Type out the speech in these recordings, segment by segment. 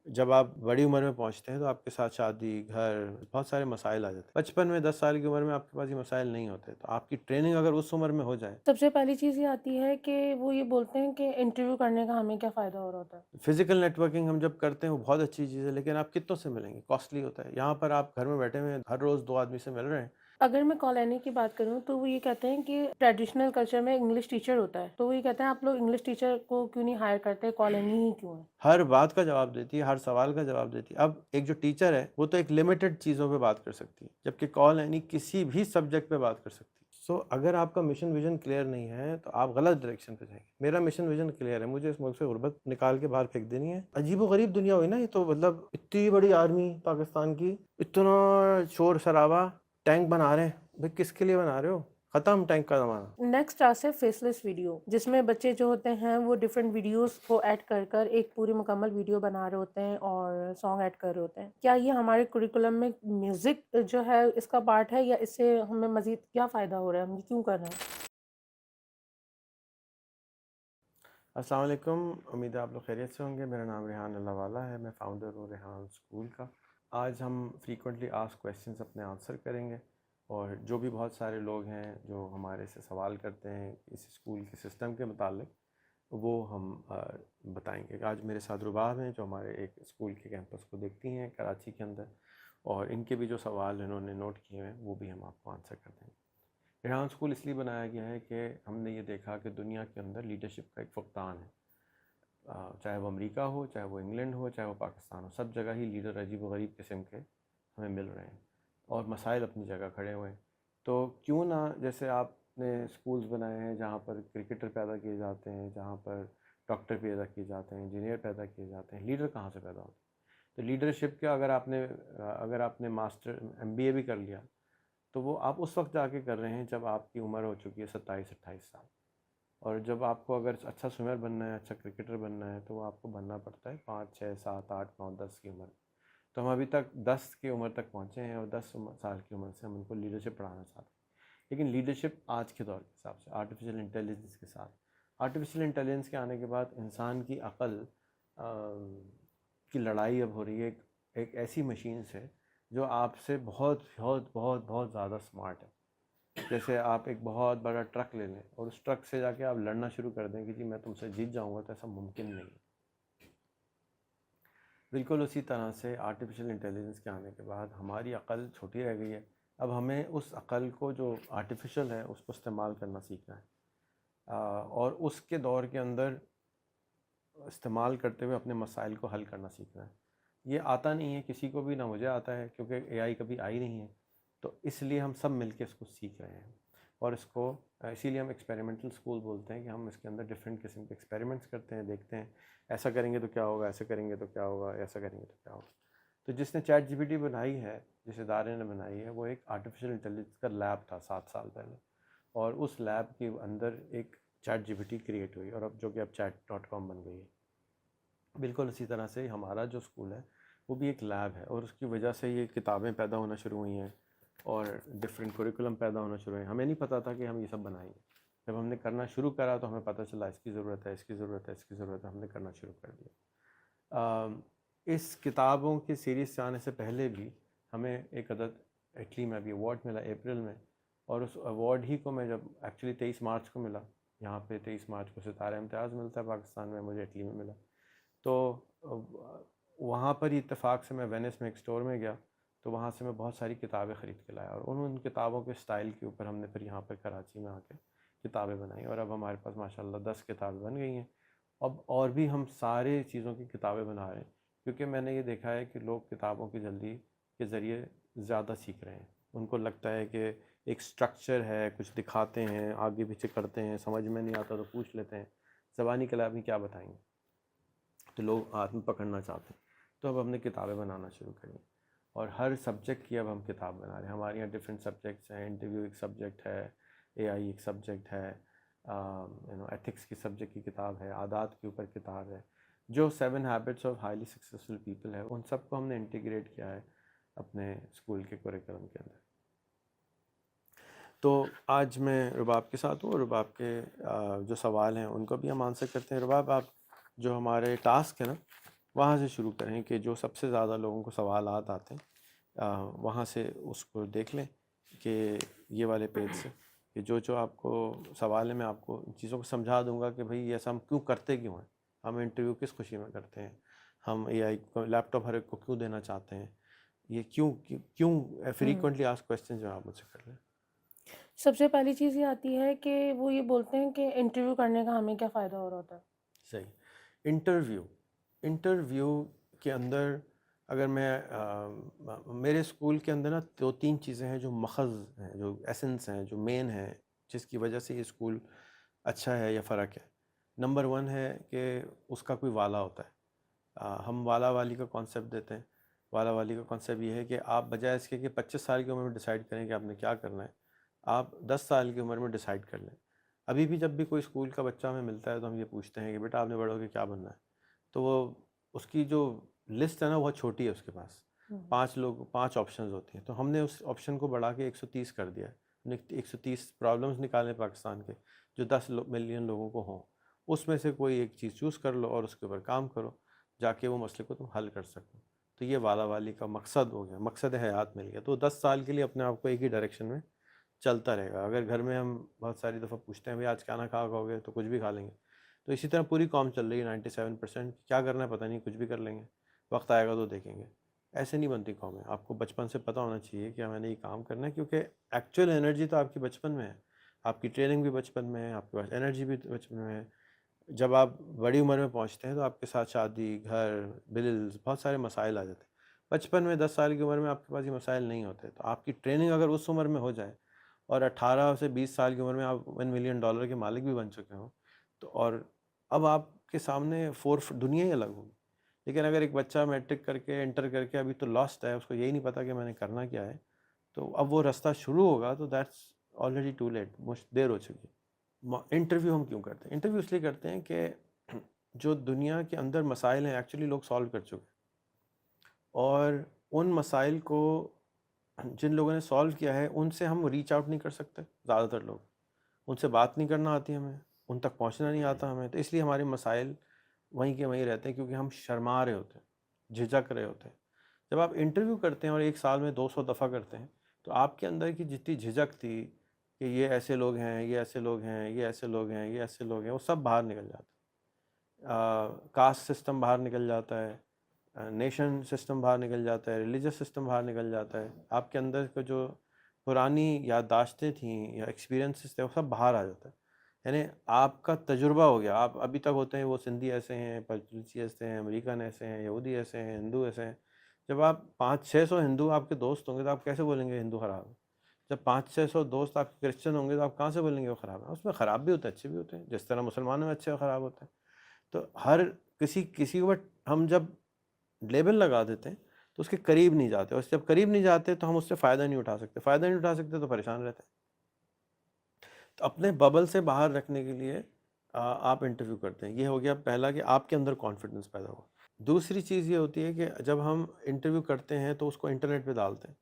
जब आप बड़ी उम्र में पहुँचते हैं तो आपके साथ शादी, घर, बहुत सारे मसाइल आ जाते हैं। बचपन में 10 साल की उम्र में आपके पास ये मसाइल नहीं होते, तो आपकी ट्रेनिंग अगर उस उम्र में हो जाए। सबसे पहली चीज़ ये आती है कि वो ये बोलते हैं कि इंटरव्यू करने का हमें क्या फ़ायदा हो रहा होता है। फिज़िकल नेटवर्किंग हम जब करते हैं वो बहुत अच्छी चीज़ है, लेकिन आप कितनों से मिलेंगे? कॉस्टली होता है। यहाँ पर आप घर में बैठे हुए हैं, हर रोज़ 2 आदमी से मिल रहे हैं। अगर मैं कॉलोनी की बात करूँ तो वो ये कहते हैं कि ट्रेडिशनल कल्चर में इंग्लिश टीचर होता है। तो वो ये कहते हैं आप लोग इंग्लिश टीचर को क्यों नहीं हायर करते, कॉलोनी ही क्यों है? हर बात का जवाब देती है, हर सवाल का जवाब देती है। अब एक जो टीचर है, वो तो एक लिमिटेड चीज़ों पे बात कर सकती है, जबकि कॉल यानी किसी भी सब्जेक्ट पे बात कर सकती है। सो अगर आपका मिशन विज़न क्लियर नहीं है, तो आप गलत डायरेक्शन पे जाएँगे। मेरा मिशन विज़न क्लियर है, मुझे इस मुल्क से गुर्बत निकाल के बाहर फेंक देनी है। अजीबो-गरीब दुनिया हुई ना ये तो, मतलब इतनी बड़ी आर्मी पाकिस्तान की, इतना शोर-शराबा, टैंक बना रहे हैं। भाई किसके लिए बना रहे हो? खत्म टैंक का ज़माना। नेक्स्ट टास्क है फेसलेस वीडियो, जिसमें बच्चे जो होते हैं वो डिफरेंट वीडियोस को ऐड कर कर एक पूरी मुकम्मल वीडियो बना रहे होते हैं और सॉन्ग ऐड कर रहे होते हैं। क्या ये हमारे कुरिकुलम में म्यूज़िक जो है इसका पार्ट है, या इससे हमें मज़ीद क्या फ़ायदा हो रहा है? हम ये क्यों कर रहे हैं? अस्सलाम वालेकुम, उम्मीद है आप लोग खैरियत से होंगे। मेरा नाम रेहान अल्लाहवाला है, मैं फ़ाउंडर हूँ रेहान स्कूल का। आज हम फ्रीक्वेंटली आस्क्ड क्वेश्चंस अपने आंसर करेंगे, और जो भी बहुत सारे लोग हैं जो हमारे से सवाल करते हैं इस स्कूल के सिस्टम के मुतालिक, वो हम बताएंगे। आज मेरे साथ रुबाब हैं जो हमारे एक स्कूल के कैंपस को देखती हैं कराची के अंदर, और इनके भी जो सवाल इन्होंने नोट किए हैं वो भी हम आपको आंसर कर देंगे। रेहान स्कूल इसलिए बनाया गया है कि हमने ये देखा कि दुनिया के अंदर लीडरशिप का एक फुकदान है। चाहे वो अमेरिका हो, चाहे वो इंग्लैंड हो, चाहे वो पाकिस्तान हो, सब जगह ही लीडर अजीब व गरीब किस्म के हमें मिल रहे हैं, और मसाइल अपनी जगह खड़े हुए हैं। तो क्यों ना, जैसे आपने स्कूल्स बनाए हैं जहाँ पर क्रिकेटर पैदा किए जाते हैं, जहाँ पर डॉक्टर पैदा किए जाते हैं, इंजीनियर पैदा किए जाते हैं, लीडर कहाँ से पैदा होते हैं? तो लीडरशिप का अगर आपने मास्टर एमबीए भी कर लिया, तो वो आप उस वक्त जाके कर रहे हैं जब आपकी उम्र हो चुकी है 27-28 साल। और जब आपको अगर अच्छा स्विमर बनना है, अच्छा क्रिकेटर बनना है, तो वो आपको बनना पड़ता है 5, 6, 7, 8, 9, 10 की उम्र। तो हम अभी तक 10 की उम्र तक पहुँचे हैं, और 10 साल की उम्र से हम उनको लीडरशिप पढ़ाना चाहते हैं। लेकिन लीडरशिप आज के दौर के हिसाब से आर्टिफिशियल इंटेलिजेंस के साथ, आर्टिफिशियल इंटेलिजेंस के आने के बाद इंसान की अक़ल की लड़ाई अब हो रही है एक ऐसी मशीन से जो आपसे बहुत बहुत बहुत बहुत ज़्यादा स्मार्ट है। जैसे आप एक बहुत बड़ा ट्रक ले लें और उस ट्रक से जाके आप लड़ना शुरू कर दें कि जी मैं तुमसे जीत जाऊंगा, तो ऐसा मुमकिन नहीं है। बिल्कुल उसी तरह से आर्टिफिशियल इंटेलिजेंस के आने के बाद हमारी अक़ल छोटी रह गई है। अब हमें उस अक़ल को जो आर्टिफिशियल है उसको इस्तेमाल करना सीखना है, और उसके दौर के अंदर इस्तेमाल करते हुए अपने मसाइल को हल करना सीखना है। ये आता नहीं है किसी को भी, ना मुझे आता है क्योंकि एआई कभी आई नहीं है। तो इसलिए हम सब मिलके इसको सीख रहे हैं, और इसको इसीलिए हम एक्सपेरिमेंटल स्कूल बोलते हैं कि हम इसके अंदर डिफरेंट किस्म के एक्सपेरिमेंट्स करते हैं, देखते हैं ऐसा करेंगे तो क्या होगा, ऐसा करेंगे तो क्या होगा, ऐसा करेंगे तो क्या होगा। तो जिसने चैट जीपीटी बनाई है, जिस इदारे ने बनाई है, वो एक आर्टिफिशियल इंटेलिजेंस का लैब था 7 साल पहले, और उस लैब के अंदर एक चैट जीपीटी क्रिएट हुई, और अब जो कि अब chat.com बन गई है। बिल्कुल इसी तरह से हमारा जो स्कूल है वो भी एक लैब है, और उसकी वजह से ये किताबें पैदा होना शुरू हुई हैं, और डिफरेंट कुरिकुलम पैदा होना शुरू हुए। हमें नहीं पता था कि हम ये सब बनाएंगे। जब हमने करना शुरू करा तो हमें पता चला इसकी ज़रूरत है, इसकी ज़रूरत है, इसकी ज़रूरत है, हमने करना शुरू कर दिया। इस किताबों की सीरीज़ से आने से पहले भी हमें एक अदद इटली में भी अवार्ड मिला अप्रैल में, और उस अवार्ड ही को मैं जब एक्चुअली 23 मार्च को मिला। यहाँ पे 23 मार्च को सितारा इम्तियाज़ मिलता है पाकिस्तान में, मुझे इटली में मिला। तो वहाँ पर ही इत्तेफाक से मैं वेनिस में एक स्टोर में गया, तो वहाँ से मैं बहुत सारी किताबें ख़रीद के लाया, और उन किताबों के स्टाइल के ऊपर हमने फिर यहाँ पर कराची में आके किताबें बनाई, और अब हमारे पास माशाल्लाह 10 किताबें बन गई हैं। अब और भी हम सारे चीज़ों की किताबें बना रहे हैं, क्योंकि मैंने ये देखा है कि लोग किताबों की जल्दी के ज़रिए ज़्यादा सीख रहे हैं। उनको लगता है कि एक स्ट्रक्चर है, कुछ दिखाते हैं, आगे पीछे करते हैं, समझ में नहीं आता तो पूछ लेते हैं, ज़बानी कलामी क्या बताएंगे, तो लोग हाथ में पकड़ना चाहते हैं। तो अब हमने किताबें बनाना शुरू करी, और हर सब्जेक्ट की अब हम किताब बना रहे हैं। हमारे यहाँ डिफरेंट सब्जेक्ट्स हैं, इंटरव्यू एक सब्जेक्ट है, एआई एक सब्जेक्ट है, एथिक्स की सब्जेक्ट की किताब है, आदात के ऊपर किताब है, जो 7 habits of highly successful people है, उन सबको हमने इंटीग्रेट किया है अपने स्कूल के करिकुलम के अंदर। तो आज मैं रुबाब के साथ हूँ, और रुबाब के जो सवाल हैं उनको भी हम आंसर करते हैं। रुबाब, आप जो हमारे टास्क है ना, वहाँ से शुरू करें कि जो सबसे ज़्यादा लोगों को सवालात आते हैं वहाँ से उसको देख लें कि ये वाले पेज से कि जो जो आपको सवाल है मैं आपको इन चीज़ों को समझा दूंगा कि भाई ऐसा हम क्यों करते क्यों हैं, हम इंटरव्यू किस खुशी में करते हैं, हम एआई को लैपटॉप हर एक को क्यों देना चाहते हैं, ये क्यों क्यों, क्यों हम्म। फ्रीक्वेंटली आस्क क्वेश्चन जो आप मुझसे कर लें। सबसे पहली चीज़ ये आती है कि वो ये बोलते हैं कि इंटरव्यू करने का हमें क्या फ़ायदा हो रहा होता है। सही। इंटरव्यू इंटरव्यू के अंदर अगर मैं मेरे स्कूल के अंदर ना दो तीन चीज़ें हैं जो मखज़ हैं, जो एसेंस हैं, जो मेन हैं, जिसकी वजह से ये स्कूल अच्छा है या फ़र्क है। नंबर वन है कि उसका कोई वाला होता है। हम वाला वाली का कॉन्सेप्ट देते हैं। वाला वाली का कॉन्सेप्ट ये है कि आप बजाय इसके कि 25 साल की उम्र में डिसाइड करें कि आपने क्या करना है, आप 10 साल की उम्र में डिसाइड कर लें। अभी भी जब भी कोई स्कूल का बच्चा हमें मिलता है तो हम ये पूछते हैं कि बेटा आपने बड़े होकर क्या बनना है, तो वो उसकी जो लिस्ट है ना बहुत छोटी है उसके पास। हम्म। 5 ऑप्शंस होती हैं, तो हमने उस ऑप्शन को बढ़ा के 130 कर दिया है। हमने 130 प्रॉब्लम्स निकाले पाकिस्तान के जो 10 मिलियन लोगों को हों, उसमें से कोई एक चीज़ चूज़ कर लो और उसके ऊपर काम करो, जाके वो मसले को तुम हल कर सको। तो ये वाला वाली का मकसद हो गया, मकसद हयात मिल गया। तो 10 साल के लिए अपने आप को एक ही डायरेक्शन में चलता रहेगा। अगर घर में हम बहुत सारी दफ़ा पूछते हैं भाई आज क्या ना खाओगे, तो कुछ भी खा लेंगे। तो इसी तरह पूरी कौम चल रही है 97%, क्या करना है पता नहीं, कुछ भी कर लेंगे, वक्त आएगा तो देखेंगे। ऐसे नहीं बनती कौमें। आपको बचपन से पता होना चाहिए कि मैंने ये काम करना है, क्योंकि एक्चुअल एनर्जी तो आपकी बचपन में है, आपकी ट्रेनिंग भी बचपन में है, आपके पास एनर्जी भी बचपन में है। जब आप बड़ी उम्र में पहुंचते हैं तो आपके साथ शादी, घर, बिल्स, बहुत सारे मसाइल आ जाते हैं। बचपन में 10 साल की उम्र में आपके पास ये मसाइल नहीं होते। तो आपकी ट्रेनिंग अगर उस उम्र में हो जाए और 18 से 20 साल की उम्र में आप $1 मिलियन के मालिक भी बन चुके हों, तो और अब आपके सामने दुनिया ही अलग होगी। लेकिन अगर एक बच्चा मैट्रिक करके, इंटर करके अभी तो लॉस्ट है, उसको यही नहीं पता कि मैंने करना क्या है, तो अब वो रास्ता शुरू होगा तो दैट्स ऑलरेडी टू लेट, मुझ देर हो चुकी है। इंटरव्यू हम क्यों करते हैं? इंटरव्यू इसलिए करते हैं कि जो दुनिया के अंदर मसाइल हैं एक्चुअली लोग सॉल्व कर चुके हैं, और उन मसाइल को जिन लोगों ने सॉल्व किया है उनसे हम रीच आउट नहीं कर सकते। ज़्यादातर लोग, उनसे बात नहीं करना आती हमें, उन तक पहुंचना नहीं आता हमें, तो इसलिए हमारे मसाइल वहीं के वहीं रहते हैं, क्योंकि हम शर्मा रहे होते हैं, झिझक रहे होते हैं। जब आप इंटरव्यू करते हैं और एक साल में 200 दफ़ा करते हैं, तो आपके अंदर की जितनी झिझक थी कि ये ऐसे लोग हैं, ये ऐसे लोग हैं, ये ऐसे लोग हैं, ये ऐसे लोग हैं, वो सब बाहर निकल जाता है। कास्ट सिस्टम बाहर निकल जाता है, नेशन सिस्टम बाहर निकल जाता है, रिलीजियस सिस्टम बाहर निकल जाता है। आपके अंदर का जो पुरानी याददाश्तें थीं या एक्सपीरियंसेस थे वो सब बाहर आ जाता है। यानी आपका तजुर्बा हो गया। आप अभी तक होते हैं वो सिंधी ऐसे हैं, बलूची ऐसे हैं, अमेरिकन ऐसे हैं, यहूदी ऐसे हैं, हिंदू ऐसे हैं। जब आप 500-600 हिंदू आपके दोस्त होंगे तो आप कैसे बोलेंगे हिंदू ख़राब है? जब 500-600 दोस्त आपके क्रिश्चियन होंगे तो आप कहाँ से बोलेंगे वो ख़राब है? उसमें ख़राब भी होते हैं, अच्छे भी होते हैं, जिस तरह मुसलमानों में अच्छे और ख़राब होते हैं। तो हर किसी किसी को, बट हम जब लेबल लगा देते हैं तो उसके करीब नहीं जाते, और जब करीब नहीं जाते तो हम उससे फ़ायदा नहीं उठा सकते। फ़ायदा नहीं उठा सकते तो परेशान रहते हैं। तो अपने बबल से बाहर रखने के लिए आप इंटरव्यू करते हैं। ये हो गया पहला कि आपके अंदर कॉन्फिडेंस पैदा हो। दूसरी चीज़ ये होती है कि जब हम इंटरव्यू करते हैं तो उसको इंटरनेट पे डालते हैं।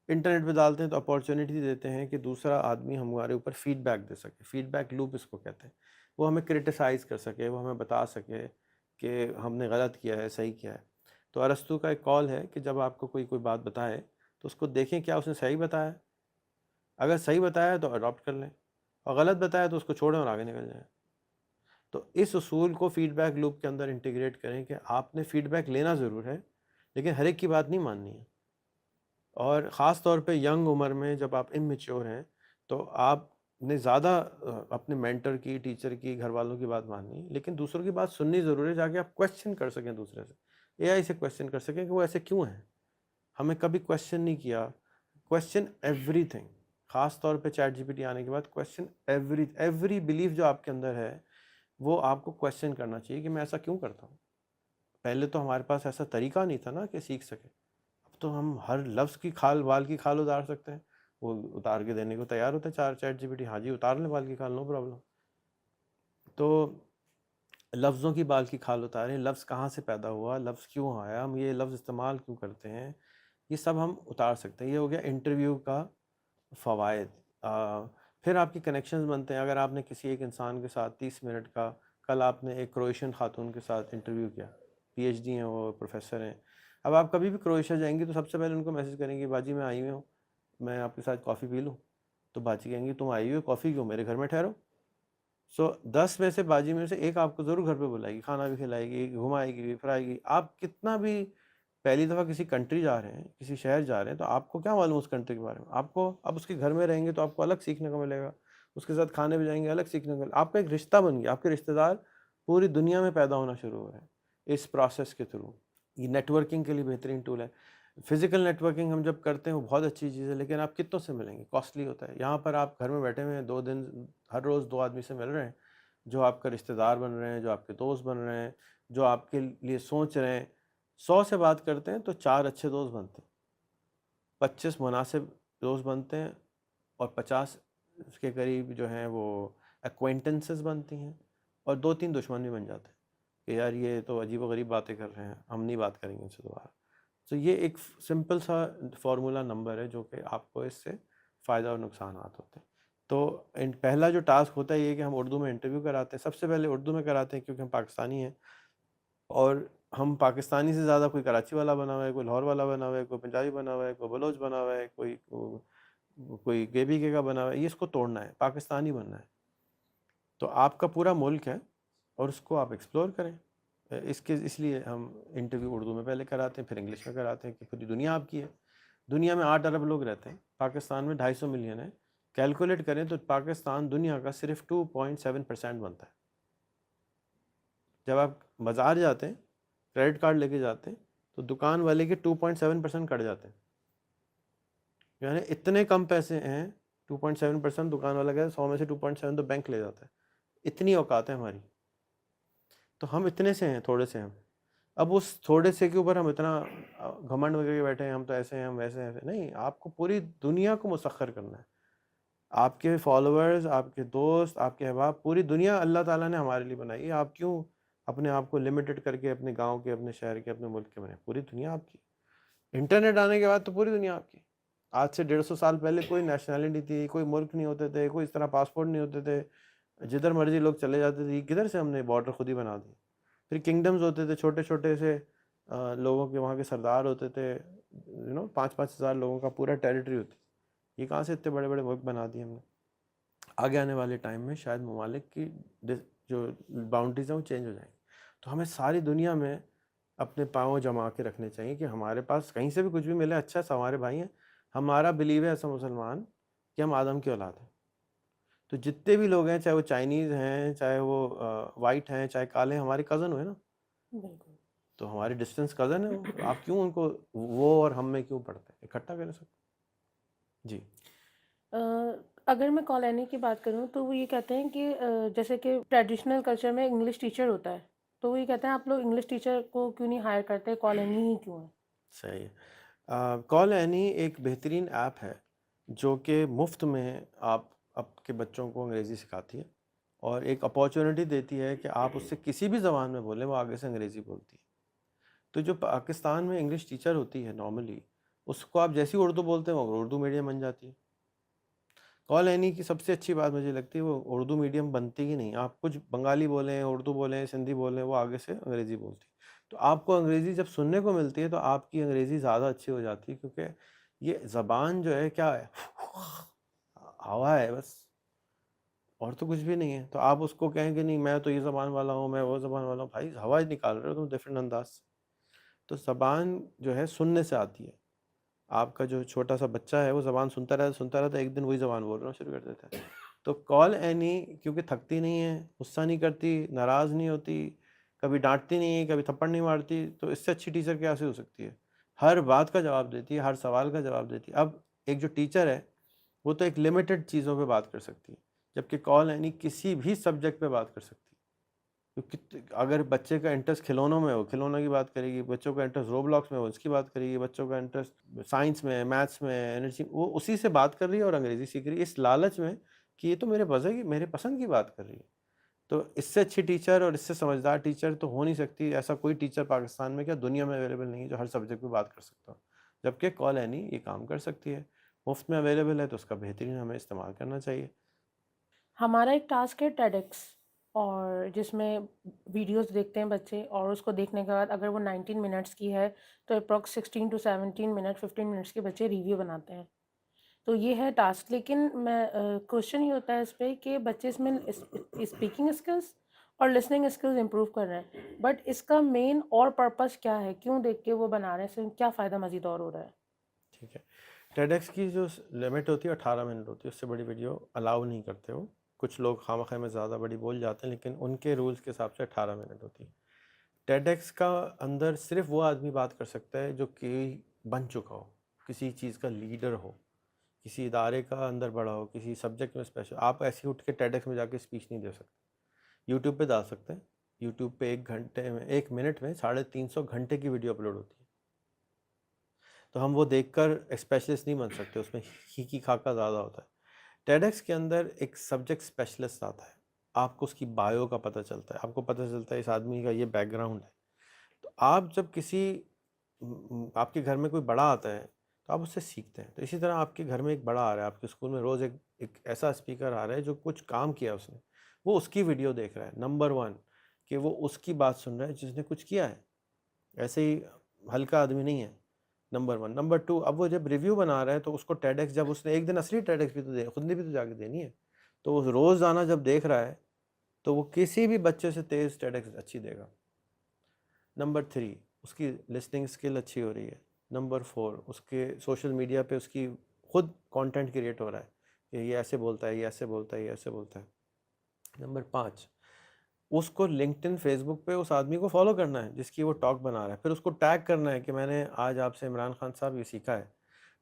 इंटरनेट पे डालते हैं तो अपॉर्चुनिटी देते हैं कि दूसरा आदमी हमारे ऊपर फीडबैक दे सके। फीडबैक लूप इसको कहते हैं। वो हमें क्रिटिसाइज़ कर सके, वो हमें बता सके कि हमने गलत किया है, सही किया है। तो अरस्तू का एक कॉल है कि जब आपको कोई कोई बात बताए तो उसको देखें क्या उसने सही बताया है। अगर सही बताया है तो अडॉप्ट कर लें, और गलत बताया तो उसको छोड़ें और आगे निकल जाएं। तो इस उसूल को फीडबैक लूप के अंदर इंटीग्रेट करें कि आपने फीडबैक लेना ज़रूर है, लेकिन हर एक की बात नहीं माननी है। और ख़ास तौर पे यंग उम्र में जब आप इमेच्योर हैं तो आपने ज़्यादा अपने मेंटर की, टीचर की, घर वालों की बात माननी है, लेकिन दूसरों की बात सुननी ज़रूर है, जाके आप क्वेश्चन कर सकें दूसरे से, एआई से क्वेश्चन कर सकें कि वो ऐसे क्यों है। हमें कभी क्वेश्चन नहीं किया। Question everything. ख़ास तौर पे चैट जीपीटी आने के बाद क्वेश्चन एवरी बिलीफ जो आपके अंदर है वो आपको क्वेश्चन करना चाहिए कि मैं ऐसा क्यों करता हूँ। पहले तो हमारे पास ऐसा तरीका नहीं था ना कि सीख सके। अब तो हम हर लफ्ज़ की खाल, बाल की खाल उतार सकते हैं। वो उतार के देने को तैयार होता है चार चैट जीपीटी, हाँ जी उतार लें बाल की खाल, नो प्रॉब्लम। तो लफ्ज़ों की बाल की खाल उतारें, लफ्ज़ कहाँ से पैदा हुआ, लफ्ज़ क्यों आया, हम ये लफ्ज़ इस्तेमाल क्यों करते हैं, ये सब हम उतार सकते हैं। ये हो गया इंटरव्यू का फ़वाइद। फिर आपके कनेक्शंस बनते हैं। अगर आपने किसी एक इंसान के साथ 30 मिनट का, कल आपने एक क्रोएशियन खातून के साथ इंटरव्यू किया, PhD हैं, वो प्रोफेसर हैं। अब आप कभी भी क्रोएशिया जाएंगी तो सबसे पहले उनको मैसेज करेंगे, बाजी मैं आई हुई हूँ, मैं आपके साथ कॉफ़ी पी लूँ? तो बाजी कहेंगी तुम आई हुई हो कॉफ़ी क्यों, मेरे घर में ठहरो। 10 में से बाजी में से एक आपको ज़रूर घर पे बुलाएगी, खाना भी खिलाएगी, घुमाएगी फिराएगी। आप कितना भी पहली दफ़ा किसी कंट्री जा रहे हैं, किसी शहर जा रहे हैं, तो आपको क्या मालूम उस कंट्री के बारे में? आपको अब उसके घर में रहेंगे तो आपको अलग सीखने को मिलेगा, उसके साथ खाने भी जाएंगे अलग सीखने को मिलेगा। आपका एक रिश्ता बन गया, आपके रिश्तेदार पूरी दुनिया में पैदा होना शुरू हो रहे हैं इस प्रोसेस के थ्रू। ये नेटवर्किंग के लिए बेहतरीन टूल है। फिजिकल नेटवर्किंग हम जब करते हैं वो बहुत अच्छी चीज़ है, लेकिन आप कितनों से मिलेंगे, कॉस्टली होता है। यहाँ पर आप घर में बैठे हुए हैं, 2 दिन हर रोज़ 2 आदमी से मिल रहे हैं, जो आपका रिश्तेदार बन रहे हैं, जो आपके दोस्त बन रहे हैं, जो आपके लिए सोच रहे हैं। 100 से बात करते हैं तो 4 अच्छे दोस्त बनते हैं, 25 मुनासिब दोस्त बनते हैं, और 50 के करीब जो हैं वो एक्वेंटेंसेस बनती हैं, और 2-3 दुश्मन भी बन जाते हैं कि यार ये तो अजीब-व-गरीब बातें कर रहे हैं, हम नहीं बात करेंगे इनसे दोबारा। तो ये एक सिंपल सा फार्मूला नंबर है जो कि आपको इससे फ़ायदा और नुकसानात होते हैं। तो पहला जो टास्क होता है ये कि हम उर्दू में इंटरव्यू कराते हैं। सबसे पहले उर्दू में कराते हैं क्योंकि हम पाकिस्तानी हैं, और हम पाकिस्तानी से ज़्यादा, कोई कराची वाला बना हुआ है, कोई लाहौर वाला बना हुआ है, कोई पंजाबी बना हुआ है, कोई बलोच बना हुआ है, कोई केबीके का बना हुआ है। ये इसको तोड़ना है, पाकिस्तानी बनना है। तो आपका पूरा मुल्क है और उसको आप एक्सप्लोर करें। इसलिए हम इंटरव्यू उर्दू में पहले कराते हैं, फिर इंग्लिश में कराते हैं कि पूरी दुनिया आपकी है। दुनिया में 8 अरब लोग रहते हैं, पाकिस्तान में 250 मिलियन है। कैलकुलेट करें तो पाकिस्तान दुनिया का सिर्फ 2.7% बनता है। जब आप बाज़ार जाते हैं, क्रेडिट कार्ड लेके जाते हैं, तो दुकान वाले के 2.7% कट जाते हैं। यानी इतने कम पैसे हैं, 2.7% दुकान वाला कहता है, 100 में से 2.7 तो बैंक ले जाता है। इतनी औकात है हमारी। तो हम इतने से हैं, थोड़े से हैं। अब उस थोड़े से के ऊपर हम इतना घमंड करके बैठे हैं, हम तो ऐसे हैं, हम वैसे हैं। नहीं, आपको पूरी दुनिया को मुसख्खर करना है। आपके फॉलोअर्स, आपके दोस्त, आपके अहबाब, पूरी दुनिया अल्लाह ताला ने हमारे लिए बनाई है। आप क्यों अपने आप को लिमिटेड करके अपने गांव के, अपने शहर के, अपने मुल्क के बने? पूरी दुनिया आपकी। इंटरनेट आने के बाद तो पूरी दुनिया आपकी। आज से 150 साल पहले कोई नेशनैलिटी थी, कोई मुल्क नहीं होते थे, कोई इस तरह पासपोर्ट नहीं होते थे, जिधर मर्जी लोग चले जाते थे। किधर से हमने बॉर्डर खुद ही बना दी। फिर किंगडम्स होते थे, छोटे छोटे से लोगों के, वहाँ के सरदार होते थे, 5-5 हज़ार लोगों का पूरा टेरिटरी होती। ये कहाँ से इतने बड़े बड़े मुल्क बना दिए हमने? आगे आने वाले टाइम में शायद ममालिक की जो बाउंड्रीज हैं वो चेंज हो जाएंगी। तो हमें सारी दुनिया में अपने पाँव जमा के रखने चाहिए कि हमारे पास कहीं से भी कुछ भी मिले, अच्छा सा, हमारे भाई हैं। हमारा बिलीव है ऐसा मुसलमान कि हम आदम की औलाद हैं। तो जितने भी लोग हैं, चाहे वो चाइनीज़ हैं, चाहे वो वाइट हैं, चाहे काले हैं, हमारे कज़न हुए ना। बिल्कुल। तो हमारे डिस्टेंस कज़न है वो। तो आप क्यों उनको, वो और हम में क्यों पड़ते हैं? इकट्ठा करें सब। जी। अ, अगर मैं कॉलोनी की बात करूँ तो वो ये कहते हैं कि जैसे कि ट्रेडिशनल कल्चर में इंग्लिश टीचर होता है, तो वो ये कहते हैं आप लोग इंग्लिश टीचर को क्यों नहीं हायर करते, कॉलोनी ही क्यों है? सही है। कॉल एनी एक बेहतरीन ऐप है जो कि मुफ्त में आप आपके बच्चों को अंग्रेज़ी सिखाती है, और एक अपॉर्चुनिटी देती है कि आप उससे किसी भी ज़बान में बोलें, वो आगे से अंग्रेज़ी बोलती है। तो जो पाकिस्तान में इंग्लिश टीचर होती है नॉर्मली, उसको आप जैसी उर्दू बोलते हैं वो उर्दू मीडियम बन जाती है। कॉल एनी की सबसे अच्छी बात मुझे लगती है वो उर्दू मीडियम बनती ही नहीं। आप कुछ बंगाली बोलें, उर्दू बोलें, सिंधी बोलें, वो आगे से अंग्रेज़ी बोलती है। तो आपको अंग्रेज़ी जब सुनने को मिलती है तो आपकी अंग्रेज़ी ज़्यादा अच्छी हो जाती है, क्योंकि ये ज़बान जो है क्या है, हवा है बस, और तो कुछ भी नहीं है। तो आप उसको कहें कि नहीं मैं तो ये ज़बान वाला हूँ, मैं वो ज़बान वाला हूँ, भाई हवा ही निकाल रहे हो तुम डिफरेंट अंदाज से। तो ज़बान जो है सुनने से आती है। आपका जो छोटा सा बच्चा है वो ज़बान सुनता रहता, एक दिन वही ज़बान बोलना शुरू कर देता है। तो कॉल एनी क्योंकि थकती नहीं है, गुस्सा नहीं करती, नाराज़ नहीं होती, कभी डांटती नहीं, कभी थप्पड़ नहीं मारती, तो इससे अच्छी टीचर कैसे हो सकती है? हर बात का जवाब देती है, हर सवाल का जवाब देती है। अब एक जो टीचर है वो तो एक लिमिटेड चीज़ों पे बात कर सकती है, जबकि कॉल एनी किसी भी सब्जेक्ट पे बात कर सकती है। क्योंकि अगर बच्चे का इंटरेस्ट खिलौनों में हो, खिलौनों की बात करेगी, बच्चों का इंटरेस्ट रोब्लॉक्स में हो, उसकी बात करेगी, बच्चों का इंटरेस्ट साइंस में, मैथ्स में, एनर्जी, वो उसी से बात कर रही है और अंग्रेज़ी सीख रही है, इस लालच में कि ये तो मेरे मज़े की, मेरे पसंद की बात कर रही है। तो इससे अच्छी टीचर और इससे समझदार टीचर तो हो नहीं सकती। ऐसा कोई टीचर पाकिस्तान में क्या दुनिया में अवेलेबल नहीं है जो हर सब्जेक्ट पे बात कर सकता हो, जबकि कॉल एनी ये काम कर सकती है, मुफ्त में अवेलेबल है, तो उसका बेहतरीन हमें इस्तेमाल करना चाहिए। हमारा एक टास्क है टेडेक्स, और जिसमें वीडियोस देखते हैं बच्चे और उसको देखने के बाद अगर वो 19 मिनट्स की है तो अप्रॉक्स 16 टू 17 मिनट 15 मिनट्स के बच्चे रिव्यू बनाते हैं। तो ये है टास्क, लेकिन मैं क्वेश्चन ये होता है इस पे कि बच्चे इसमें स्पीकिंग स्किल्स और लिसनिंग स्किल्स इंप्रूव कर रहे हैं, बट इसका मेन और पर्पस क्या है, क्यों देख के वो बना रहे हैं, इससे क्या फ़ायदा मज़ीद और हो रहा है? ठीक है। टेडेक्स की जो लिमिट होती है 18 मिनट होती है, उससे बड़ी वीडियो अलाउ नहीं करते हो। कुछ लोग खामख़ा में ज़्यादा बड़ी बोल जाते हैं, लेकिन उनके रूल्स के हिसाब से 18 मिनट होती है। टेडेक्स का अंदर सिर्फ वो आदमी बात कर सकता है जो कि बन चुका हो, किसी चीज़ का लीडर हो, किसी इदारे का अंदर बड़ा हो, किसी सब्जेक्ट में स्पेशल। आप ऐसे ही उठ के टेडेक्स में जाके स्पीच नहीं दे सकते। यूट्यूब पे डाल सकते हैं। यूट्यूब पे 1 घंटे में 1 मिनट में 350 घंटे की वीडियो अपलोड होती है। तो हम वो देखकर स्पेशलिस्ट नहीं बन सकते, उसमें ही की खाका ज़्यादा होता है। टेडेक्स के अंदर एक सब्जेक्ट स्पेशलिस्ट आता है, आपको उसकी बायो का पता चलता है, आपको पता चलता है इस आदमी का ये बैकग्राउंड है। तो आप जब किसी आपके घर में कोई बड़ा आता है तो आप उससे सीखते हैं। तो इसी तरह आपके घर में एक बड़ा आ रहा है, आपके स्कूल में रोज़ एक ऐसा स्पीकर आ रहा है जो कुछ काम किया उसने, वो उसकी वीडियो देख रहा है। नंबर वन कि वो उसकी बात सुन रहा है जिसने कुछ किया है, ऐसे ही हल्का आदमी नहीं है। Number one. नंबर टू, अब वो जब रिव्यू बना रहा है तो उसको टेडेक्स, जब उसने एक दिन असली टेडेक्स भी तो दे, खुद ने भी तो जाके देनी है, तो वो रोज़ाना जब देख रहा है तो वो किसी भी बच्चे से तेज़ टेडेक्स अच्छी देगा। नंबर थ्री, उसकी लिसनिंग स्किल अच्छी हो रही है। नंबर फोर, उसके सोशल मीडिया पे उसकी खुद कंटेंट क्रिएट हो रहा है कि ये ऐसे बोलता है, ये ऐसे बोलता है, ये ऐसे बोलता है। नंबर पाँच, उसको लिंक्डइन फेसबुक पे उस आदमी को फॉलो करना है जिसकी वो टॉक बना रहा है, फिर उसको टैग करना है कि मैंने आज आपसे इमरान खान साहब ये सीखा है,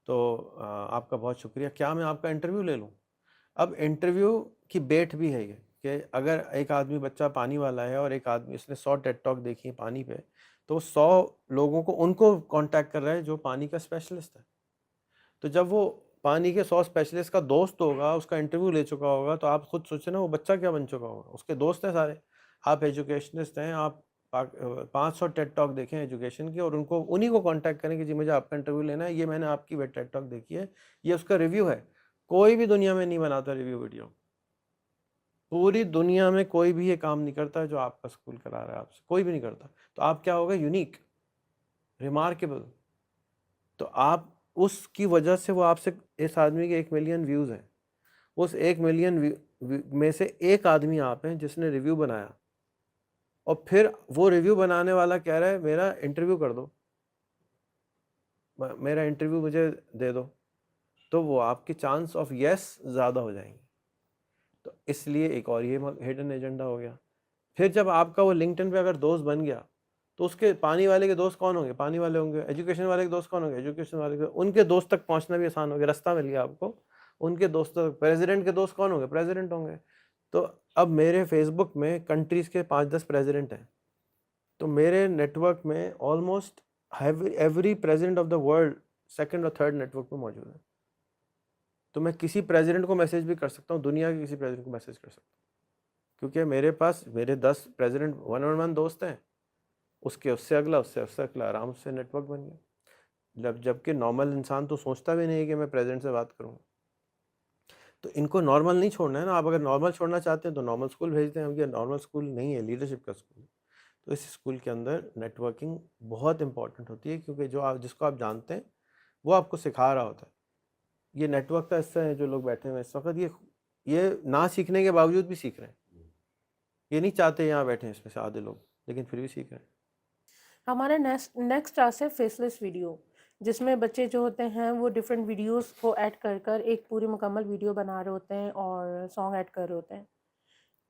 तो आपका बहुत शुक्रिया, क्या मैं आपका इंटरव्यू ले लूँ। अब इंटरव्यू की बेट भी है ये कि अगर एक आदमी बच्चा पानी वाला है और एक आदमी, इसने 100 टेड टॉक देखी है पानी पे, तो 100 लोगों को उनको कांटेक्ट कर रहा है जो पानी का स्पेशलिस्ट है। तो जब वो पानी के 100 स्पेशलिस्ट का दोस्त होगा, उसका इंटरव्यू ले चुका होगा, तो आप खुद सोचे ना वो बच्चा क्या बन चुका होगा। उसके दोस्त हैं सारे, आप एजुकेशनिस्ट हैं, आप 500 टेड टॉक देखें एजुकेशन की और उनको उन्हीं को कांटेक्ट करें कि जी मुझे आपका इंटरव्यू लेना है, ये मैंने आपकी टेड टॉक देखी है, ये उसका रिव्यू है। कोई भी दुनिया में नहीं बनाता रिव्यू वीडियो, पूरी दुनिया में कोई भी ये काम नहीं करता जो आपका स्कूल करा रहा है आपसे, कोई भी नहीं करता। तो आप क्या होगा, यूनिक, रिमार्केबल। तो आप उसकी वजह से वो आपसे, इस आदमी के 1 मिलियन व्यूज़ हैं, उस 1 मिलियन में से एक आदमी आप हैं जिसने रिव्यू बनाया, और फिर वो रिव्यू बनाने वाला कह रहा है मेरा इंटरव्यू कर दो, मेरा इंटरव्यू मुझे दे दो, तो वो आपके चांस ऑफ यस ज़्यादा हो जाएंगे। तो इसलिए एक और ये हिडन एजेंडा हो गया। फिर जब आपका वो लिंक्डइन पे अगर दोस्त बन गया, तो उसके पानी वाले के दोस्त कौन होंगे, पानी वाले होंगे। एजुकेशन वाले के दोस्त कौन होंगे, एजुकेशन वाले के। उनके दोस्त तक पहुंचना भी आसान हो गया, रास्ता मिल गया आपको उनके दोस्तों तक। प्रेसिडेंट के दोस्त कौन होंगे, प्रेसिडेंट होंगे। तो अब मेरे फेसबुक में कंट्रीज़ के 5-10 प्रेसिडेंट हैं, तो मेरे नेटवर्क में almost every president of the world second और थर्ड नेटवर्क में मौजूद है। तो मैं किसी प्रेसिडेंट को मैसेज भी कर सकता हूँ, दुनिया के किसी प्रेसिडेंट को मैसेज कर सकता हूँ, क्योंकि मेरे पास मेरे 10 प्रेसिडेंट 1-on-1 दोस्त हैं, उसके उससे अगला, उससे उससे अगला, आराम से नेटवर्क बन गया। जबकि नॉर्मल इंसान तो सोचता भी नहीं है कि मैं प्रेसिडेंट से बात करूँ। तो इनको नॉर्मल नहीं छोड़ना है ना। आप अगर नॉर्मल छोड़ना चाहते हैं तो नॉर्मल स्कूल भेजते हैं हम, ये नॉर्मल स्कूल नहीं है, लीडरशिप का स्कूल है। तो इस स्कूल के अंदर नेटवर्किंग बहुत इंपॉर्टेंट होती है, क्योंकि जो आप, जिसको आप जानते हैं वो आपको सिखा रहा होता है। ये नेटवर्क का हिस्सा है। जो लोग बैठे हुए हैं इस वक्त, ये ना सीखने के बावजूद भी सीख रहे हैं। ये नहीं चाहते यहाँ बैठे हैं इसमें से आधे लोग, लेकिन फिर भी सीख रहे हैं। हमारा नेक्स्ट नेक्स्ट टास्क है फेसलेस वीडियो, जिसमें बच्चे जो होते हैं वो डिफरेंट वीडियोस को ऐड कर कर एक पूरी मुकम्मल वीडियो बना रहे होते हैं और सॉन्ग ऐड कर रहे होते हैं।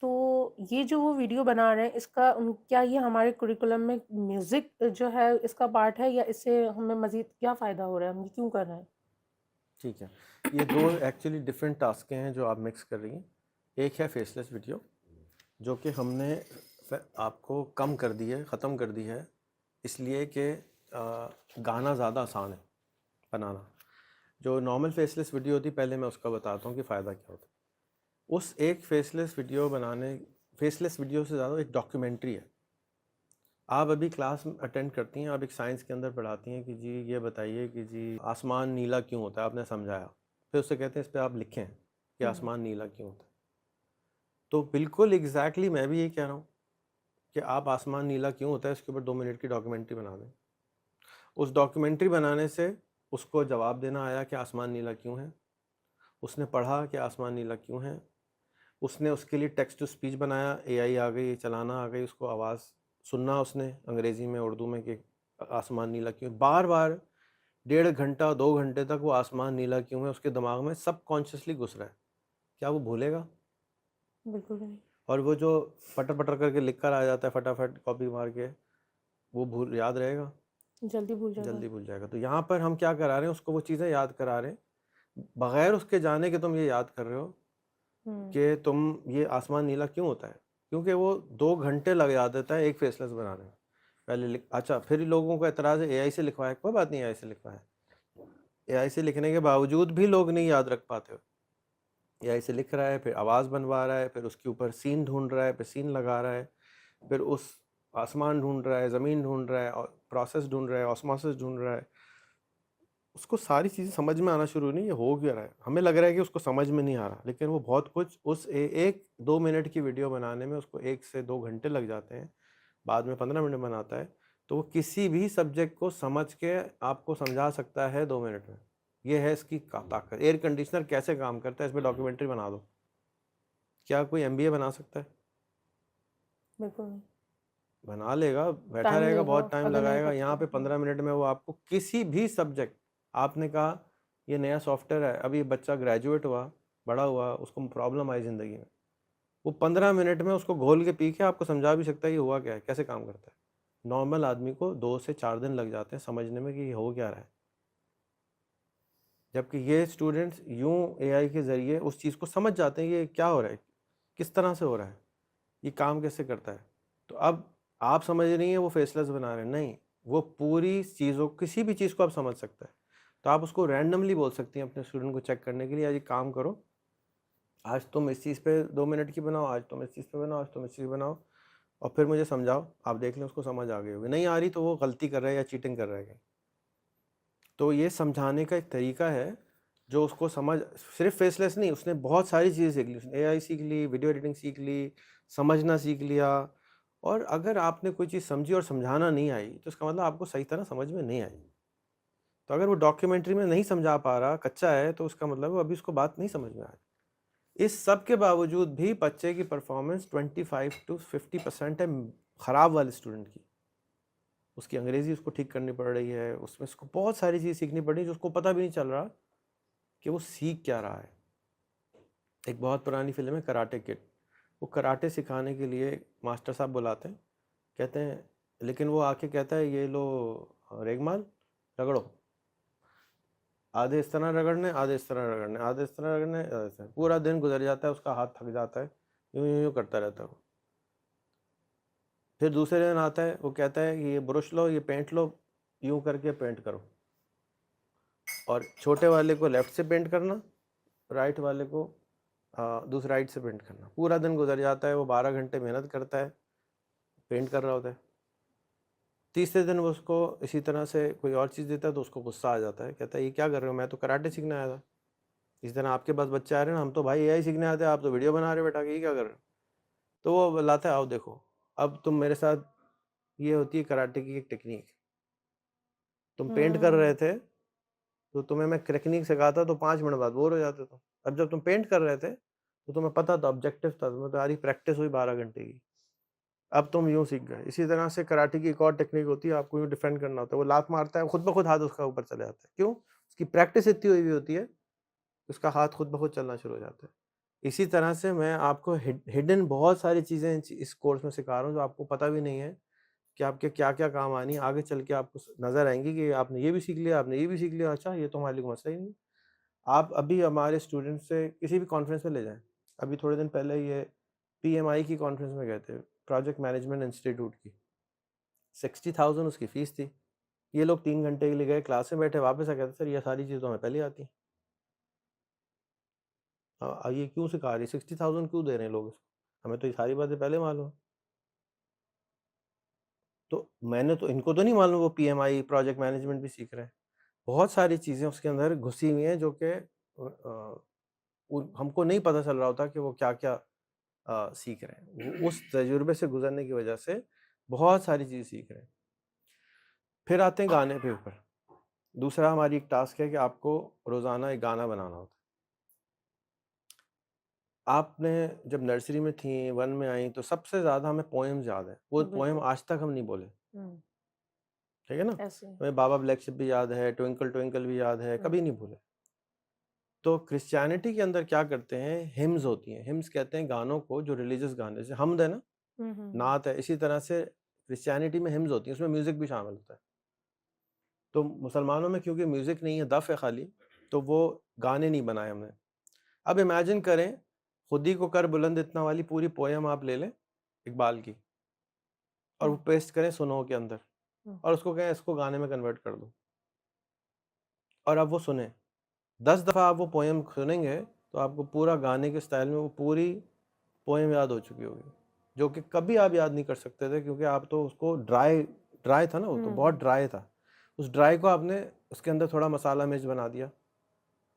तो ये जो वो वीडियो बना रहे हैं, इसका क्या ये हमारे कुरिकुलम में म्यूज़िक जो है इसका पार्ट है, या इससे हमें मज़ीद क्या फ़ायदा हो रहा है, हम ये क्यों कर रहे हैं? ठीक है, ये दो एक्चुअली डिफरेंट टास्क हैं जो आप मिक्स कर रही हैं। एक है फेसलेस वीडियो, जो कि हमने आपको कम कर दी है, ख़त्म कर दी है, इसलिए कि गाना ज़्यादा आसान है बनाना। जो नॉर्मल फेसलेस वीडियो होती, पहले मैं उसका बताता हूँ कि फ़ायदा क्या होता है। उस एक फेसलेस वीडियो बनाने, फेसलेस वीडियो से ज़्यादा एक डॉक्यूमेंट्री है। आप अभी क्लास अटेंड करती हैं, आप एक साइंस के अंदर पढ़ाती हैं कि जी ये बताइए कि जी आसमान नीला क्यों होता है, आपने समझाया, फिर उससे कहते हैं इस पर आप लिखें कि हम्म। आसमान नीला क्यों होता है। तो बिल्कुल एग्जैक्टली मैं भी यही कह रहा हूँ कि आप आसमान नीला क्यों होता है इसके ऊपर 2 मिनट की डॉक्यूमेंट्री बना दें। उस डॉक्यूमेंट्री बनाने से उसको जवाब देना आया कि आसमान नीला क्यों है, उसने पढ़ा कि आसमान नीला क्यों है, उसने उसके लिए टेक्स्ट टू स्पीच बनाया, एआई आ गई, चलाना आ गई, उसको आवाज़ सुनना उसने अंग्रेज़ी में उर्दू में कि आसमान नीला क्यों, बार बार 1.5 घंटा 2 घंटे तक वो आसमान नीला क्यों है उसके दिमाग में सबकॉन्शियसली घुस रहा है। क्या वो भूलेगा? बिल्कुल भी नहीं। और वो जो पटर पटर करके लिख कर आ जाता है फटाफट कॉपी मार के, वो भूल याद रहेगा? जल्दी भूल जाएगा। जल्दी भूल जाएगा। तो यहाँ पर हम क्या करा रहे हैं, उसको वो चीज़ें याद करा रहे हैं बगैर उसके जाने के। तुम ये याद कर रहे हो हम्म। कि तुम ये आसमान नीला क्यों होता है, क्योंकि वो 2 घंटे लग जा देता है एक फेसलेस बनाने में। पहले अच्छा, फिर लोगों को एतराज़ है एआई से लिखवाया, कोई बात नहीं, एआई से लिखवाया, एआई से लिखने के बावजूद भी लोग नहीं याद रख पाते हो। एआई से लिख रहा है, फिर आवाज़ बनवा रहा है, फिर उसके ऊपर सीन ढूंढ रहा है, फिर सीन लगा रहा है, फिर उस आसमान ढूंढ रहा है, ज़मीन ढूंढ रहा है, और प्रोसेस ढूंढ रहा है, ऑस्मोसिस ढूंढ रहा है। उसको सारी चीज़ें समझ में आना शुरू नहीं, ये हो क्या रहा है, हमें लग रहा है कि उसको समझ में नहीं आ रहा, लेकिन वो बहुत कुछ उस एक 2 मिनट की वीडियो बनाने में उसको 1 से 2 घंटे लग जाते हैं, बाद में 15 मिनट बनाता है। तो वो किसी भी सब्जेक्ट को समझ के आपको समझा सकता है 2 मिनट में। ये है इसकी ताकत। एयर कंडीशनर कैसे काम करता है इस पर डॉक्यूमेंट्री बना दो। क्या कोई एमबीए बना सकता है? बिल्कुल नहीं। बना लेगा, बैठा टाइम रहेगा, लेगा बहुत टाइम अगर नहीं लगाएगा। पता यहाँ तो। पे 15 मिनट में वो आपको किसी भी सब्जेक्ट, आपने कहा ये नया सॉफ्टवेयर है, अभी बच्चा ग्रेजुएट हुआ, बड़ा हुआ, उसको प्रॉब्लम आई ज़िंदगी में, वो 15 मिनट में उसको घोल के पी के आपको समझा भी सकता है ये हुआ क्या है, कैसे काम करता है। नॉर्मल आदमी को 2 से 4 दिन लग जाते हैं समझने में कि ये हो क्या रहा है, जबकि ये स्टूडेंट्स यूं एआई के ज़रिए उस चीज़ को समझ जाते हैं ये क्या हो रहा है, किस तरह से हो रहा है, ये काम कैसे करता है। तो अब आप समझ रही हैं वो फेसलेस बना रहे हैं, नहीं, वो पूरी चीज़ों, किसी भी चीज़ को आप समझ सकता है। तो आप उसको रैंडमली बोल सकती हैं अपने स्टूडेंट को चेक करने के लिए, आज ये काम करो, आज तुम इस चीज़ पे 2 मिनट की बनाओ, आज तुम इस चीज़ पे बनाओ, आज तुम इस चीज़ बनाओ, और फिर मुझे समझाओ। आप देख लें उसको समझ आ गई होगी, नहीं आ रही तो वो गलती कर रहा है या चीटिंग कर रहा है कहीं। तो ये समझाने का एक तरीका है जो उसको समझ, सिर्फ फेसलेस नहीं, उसने बहुत सारी चीज़ें सीख ली, उसने एआई सीख ली, वीडियो एडिटिंग सीख ली, समझना सीख लिया। और अगर आपने कोई चीज़ समझी और समझाना नहीं आई तो इसका मतलब आपको सही तरह समझ में नहीं आई। तो अगर वो डॉक्यूमेंट्री में नहीं समझा पा रहा, कच्चा है, तो उसका मतलब वो अभी उसको बात नहीं समझ में आ रही। इस सब के बावजूद भी बच्चे की परफॉर्मेंस 25 to 50% है ख़राब वाले स्टूडेंट की। उसकी अंग्रेज़ी उसको ठीक करनी पड़ रही है, उसमें उसको बहुत सारी चीज़ सीखनी पड़ रही है जो उसको पता भी नहीं चल रहा कि वो सीख क्या रहा है। एक बहुत पुरानी फिल्म है कराटे किड, वो कराटे सिखाने के लिए मास्टर साहब बुलाते हैं, कहते हैं, लेकिन वो आके कहता है ये लो रेगमाल रगड़ो, आधे इस तरह रगड़ने, आधे इस तरह रगड़ने, आधे इस तरह रगड़ने, आधे इस तरह। पूरा दिन गुजर जाता है, उसका हाथ थक जाता है, यूं यूं यूं करता रहता है वो। फिर दूसरे दिन आता है, वो कहता है कि ये ब्रश लो, ये पेंट लो, यूं करके पेंट करो, और छोटे वाले को लेफ्ट से पेंट करना, राइट वाले को दूसरा राइट से पेंट करना। पूरा दिन गुजर जाता है, वो 12 घंटे मेहनत करता है, पेंट कर रहा होता है। तीसरे दिन वो उसको इसी तरह से कोई और चीज़ देता है तो उसको गुस्सा आ जाता है, कहता है ये क्या कर रहे हो, मैं तो कराटे सीखने आया था। इस तरह आपके पास बच्चे आ रहे हैं ना, हम तो भाई एआई सीखने आते हैं, आप तो वीडियो बना रहे हो बैठा के, ये क्या कर रहे हो। तो वो लाता है, आओ देखो, अब तुम मेरे साथ, ये होती है कराटे की एक टेक्निक। तुम पेंट कर रहे हम्म। थे तो तुम्हें मैं टेक्निक सिखाता तो 5 मिनट बाद बोर हो जाते तुम। अब जब तुम पेंट कर रहे थे तो तुम्हें पता था, ऑब्जेक्टिव था, तुम्हें तुम्हारी प्रैक्टिस हुई 12 घंटे की, अब तुम यूं सीख गए। इसी तरह से कराटे की एक और टेक्निक होती है, आपको यूं डिफेंड करना होता है, वो लात मारता है, खुद ब खुद हाथ उसका ऊपर चले जाता है, क्यों? उसकी प्रैक्टिस इतनी हुई होती है, उसका हाथ खुद ब खुद चलना शुरू हो जाता है। इसी तरह से मैं आपको हिडन बहुत सारी चीज़ें इस कोर्स में सिखा रहा हूँ जो आपको पता भी नहीं है कि आपके क्या-क्या काम आनी है। आगे चल के आपको नज़र आएँगी कि आपने ये भी सीख लिया, आपने ये भी सीख लिया, अच्छा ये तो हमारे लिए कोई मसला ही नहीं। आप अभी हमारे स्टूडेंट से किसी भी कॉन्फ्रेंस में ले जाएँ। अभी थोड़े दिन पहले ये पीएमआई की कॉन्फ्रेंस में गए थे, प्रोजेक्ट मैनेजमेंट इंस्टीट्यूट की। 60,000 उसकी फ़ीस थी। ये लोग 3 घंटे के लिए गए, क्लास में बैठे, वापस आके कहते सर ये सारी चीज़ तो हमें पहले ही आती हैं। ये क्यों सिखा रही है? 60,000 क्यों दे रहे हैं लोग इसको? हमें तो ये सारी बातें पहले मालूम है। तो मैंने तो, इनको तो नहीं मालूम वो पीएमआई प्रोजेक्ट मैनेजमेंट भी सीख रहे हैं। बहुत सारी चीज़ें उसके अंदर घुसी हुई हैं जो कि हमको नहीं पता चल रहा होता कि वो क्या-क्या सीख रहे हैं, वो उस तजुर्बे से गुजरने की वजह से बहुत सारी चीज़ सीख रहे हैं। फिर आते हैं गाने पे ऊपर। दूसरा हमारी एक टास्क है कि आपको रोज़ाना एक गाना बनाना होता है। आपने जब नर्सरी में थी, 1 में आई, तो सबसे ज़्यादा हमें पोएम्स याद है। वो पोएम बिल्कुल। आज तक हम नहीं बोले, हुँ, ठीक है ना? ऐसे ही। हमें बाबा ब्लैक शिप भी याद है, ट्विंकल ट्विंकल भी याद है, हुँ, कभी नहीं भूले। तो क्रिश्चियनिटी के अंदर क्या करते हैं, हिम्स होती हैं। हिम्स कहते हैं गानों को, जो रिलीजियस गाने, जैसे हमद है ना, हुँ, हुँ, हुँ। नात है, इसी तरह से क्रिश्चियनिटी में हिम्स होती हैं, उसमें म्यूज़िक भी शामिल होता है। तो मुसलमानों में क्योंकि म्यूज़िक नहीं है, दफ़ है खाली, तो वो गाने नहीं बनाए हमने। अब इमेजिन करें, खुदी को कर बुलंद इतना वाली पूरी पोएम आप ले लें इकबाल की, और वो हुँ, पेस्ट करें सुनो के अंदर, हुँ, और उसको कहें इसको गाने में कन्वर्ट कर दो, और अब वो सुने। 10 दफ़ा आप वो पोएम सुनेंगे तो आपको पूरा गाने के स्टाइल में वो पूरी पोएम याद हो चुकी होगी, जो कि कभी आप याद नहीं कर सकते थे, क्योंकि आप तो उसको ड्राई ड्राई था ना, वो तो बहुत हुँ, ड्राई था। उस ड्राई को आपने उसके अंदर थोड़ा मसाला मिर्च बना दिया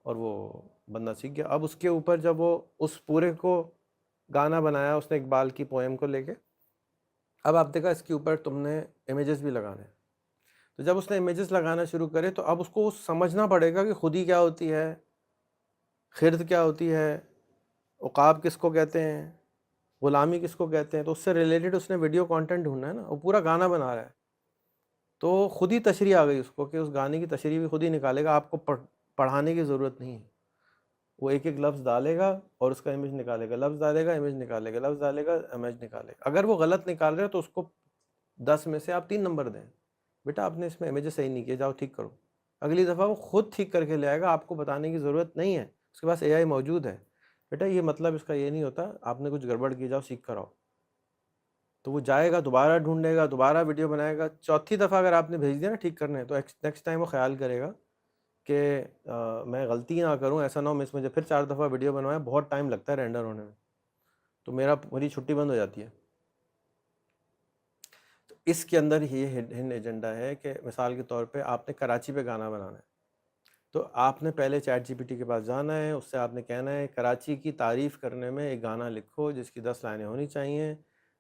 और वो बंदा सीख गया। अब उसके ऊपर जब वो उस पूरे को गाना बनाया उसने इकबाल की पोएम को लेके, अब आप देखा इसके ऊपर तुमने इमेजेस भी लगाने हैं। तो जब उसने इमेजेस लगाना शुरू करे तो अब उसको समझना पड़ेगा कि खुदी क्या होती है, खिर्द क्या होती है, उकाब किसको कहते हैं, गुलामी किसको कहते हैं। तो उससे रिलेटेड उसने वीडियो कंटेंट ढूंढना है ना, वो पूरा गाना बना रहा है। तो खुद ही तशरीह आ गई उसको कि उस गाने की तशरीह भी खुद ही निकालेगा, आपको पढ़ाने की ज़रूरत नहीं है। वो एक एक लफ्ज़ डालेगा और उसका इमेज निकालेगा, लफ्ज़ डालेगा, इमेज निकालेगा, लफ्ज़ डालेगा, इमेज निकालेगा। अगर वो गलत निकाल रहे हो तो उसको 10 में से आप 3 नंबर दें, बेटा आपने इसमें इमेजेस सही नहीं किए, जाओ ठीक करो। अगली दफ़ा वो खुद ठीक करके ले आएगा, आपको बताने की ज़रूरत नहीं है, उसके पास एआई मौजूद है। बेटा ये मतलब इसका ये नहीं होता, आपने कुछ गड़बड़ की, जाओ सीख कर आओ। तो वो जाएगा, दोबारा ढूंढेगा, दोबारा वीडियो बनाएगा। चौथी दफ़ा अगर आपने भेज दिया ना ठीक करने, तो नेक्स्ट टाइम वो ख्याल करेगा कि मैं गलती ना करूं, ऐसा ना हो मिस मुझे फिर 4 दफ़ा वीडियो बनवाया, बहुत टाइम लगता है रेंडर होने में, तो मेरी छुट्टी बंद हो जाती है। तो इसके अंदर ये हिडन एजेंडा है कि मिसाल के तौर पे आपने कराची पे गाना बनाना है, तो आपने पहले चैट जीपीटी के पास जाना है, उससे आपने कहना है कराची की तारीफ़ करने में एक गाना लिखो जिसकी 10 लाइनें होनी चाहिए।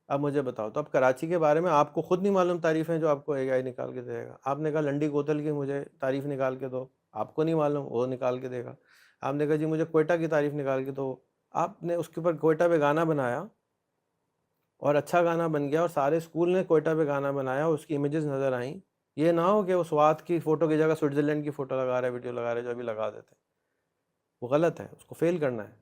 अब मुझे बताओ, तो अब कराची के बारे में आपको खुद नहीं मालूम तारीफ़ें जो आपको एआई निकाल के देगा। आपने कहा लंडी कोतल की मुझे तारीफ़ निकाल के दो, आपको नहीं मालूम, वो निकाल के देगा। आपने कहा जी मुझे क्वेटा की तारीफ़ निकाल के दो, आपने उसके ऊपर क्वेटा पे गाना बनाया और अच्छा गाना बन गया और सारे स्कूल ने क्वेटा पे गाना बनाया, उसकी इमेजेस नज़र आई। ये ना हो कि वो स्वात की फ़ोटो की जगह स्विट्ज़रलैंड की फ़ोटो लगा रहा है, वीडियो लगा रहा है, जो अभी लगा देते हैं। वो गलत है, उसको फ़ेल करना है।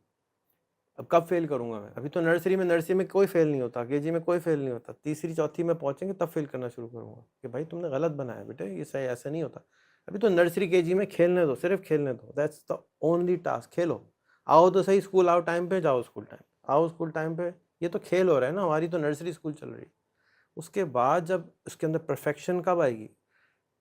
अब कब फ़ेल करूँगा मैं? अभी तो नर्सरी में कोई फ़ेल नहीं होता, केजी में कोई फ़ेल नहीं होता। तीसरी चौथी में पहुँचेंगे तब फ़ेल करना शुरू करूँगा कि भाई तुमने गलत बनाया बेटे, ये सही ऐसा नहीं होता। अभी तो नर्सरी केजी में खेलने दो, सिर्फ़ खेलने दो, दैट्स द ओनली टास्क, खेलो। आओ तो सही स्कूल, आओ टाइम पे, जाओ स्कूल टाइम, आओ स्कूल टाइम पे। ये तो खेल हो रहा है ना, हमारी तो नर्सरी स्कूल चल रही है। उसके बाद जब उसके अंदर परफेक्शन कब आएगी?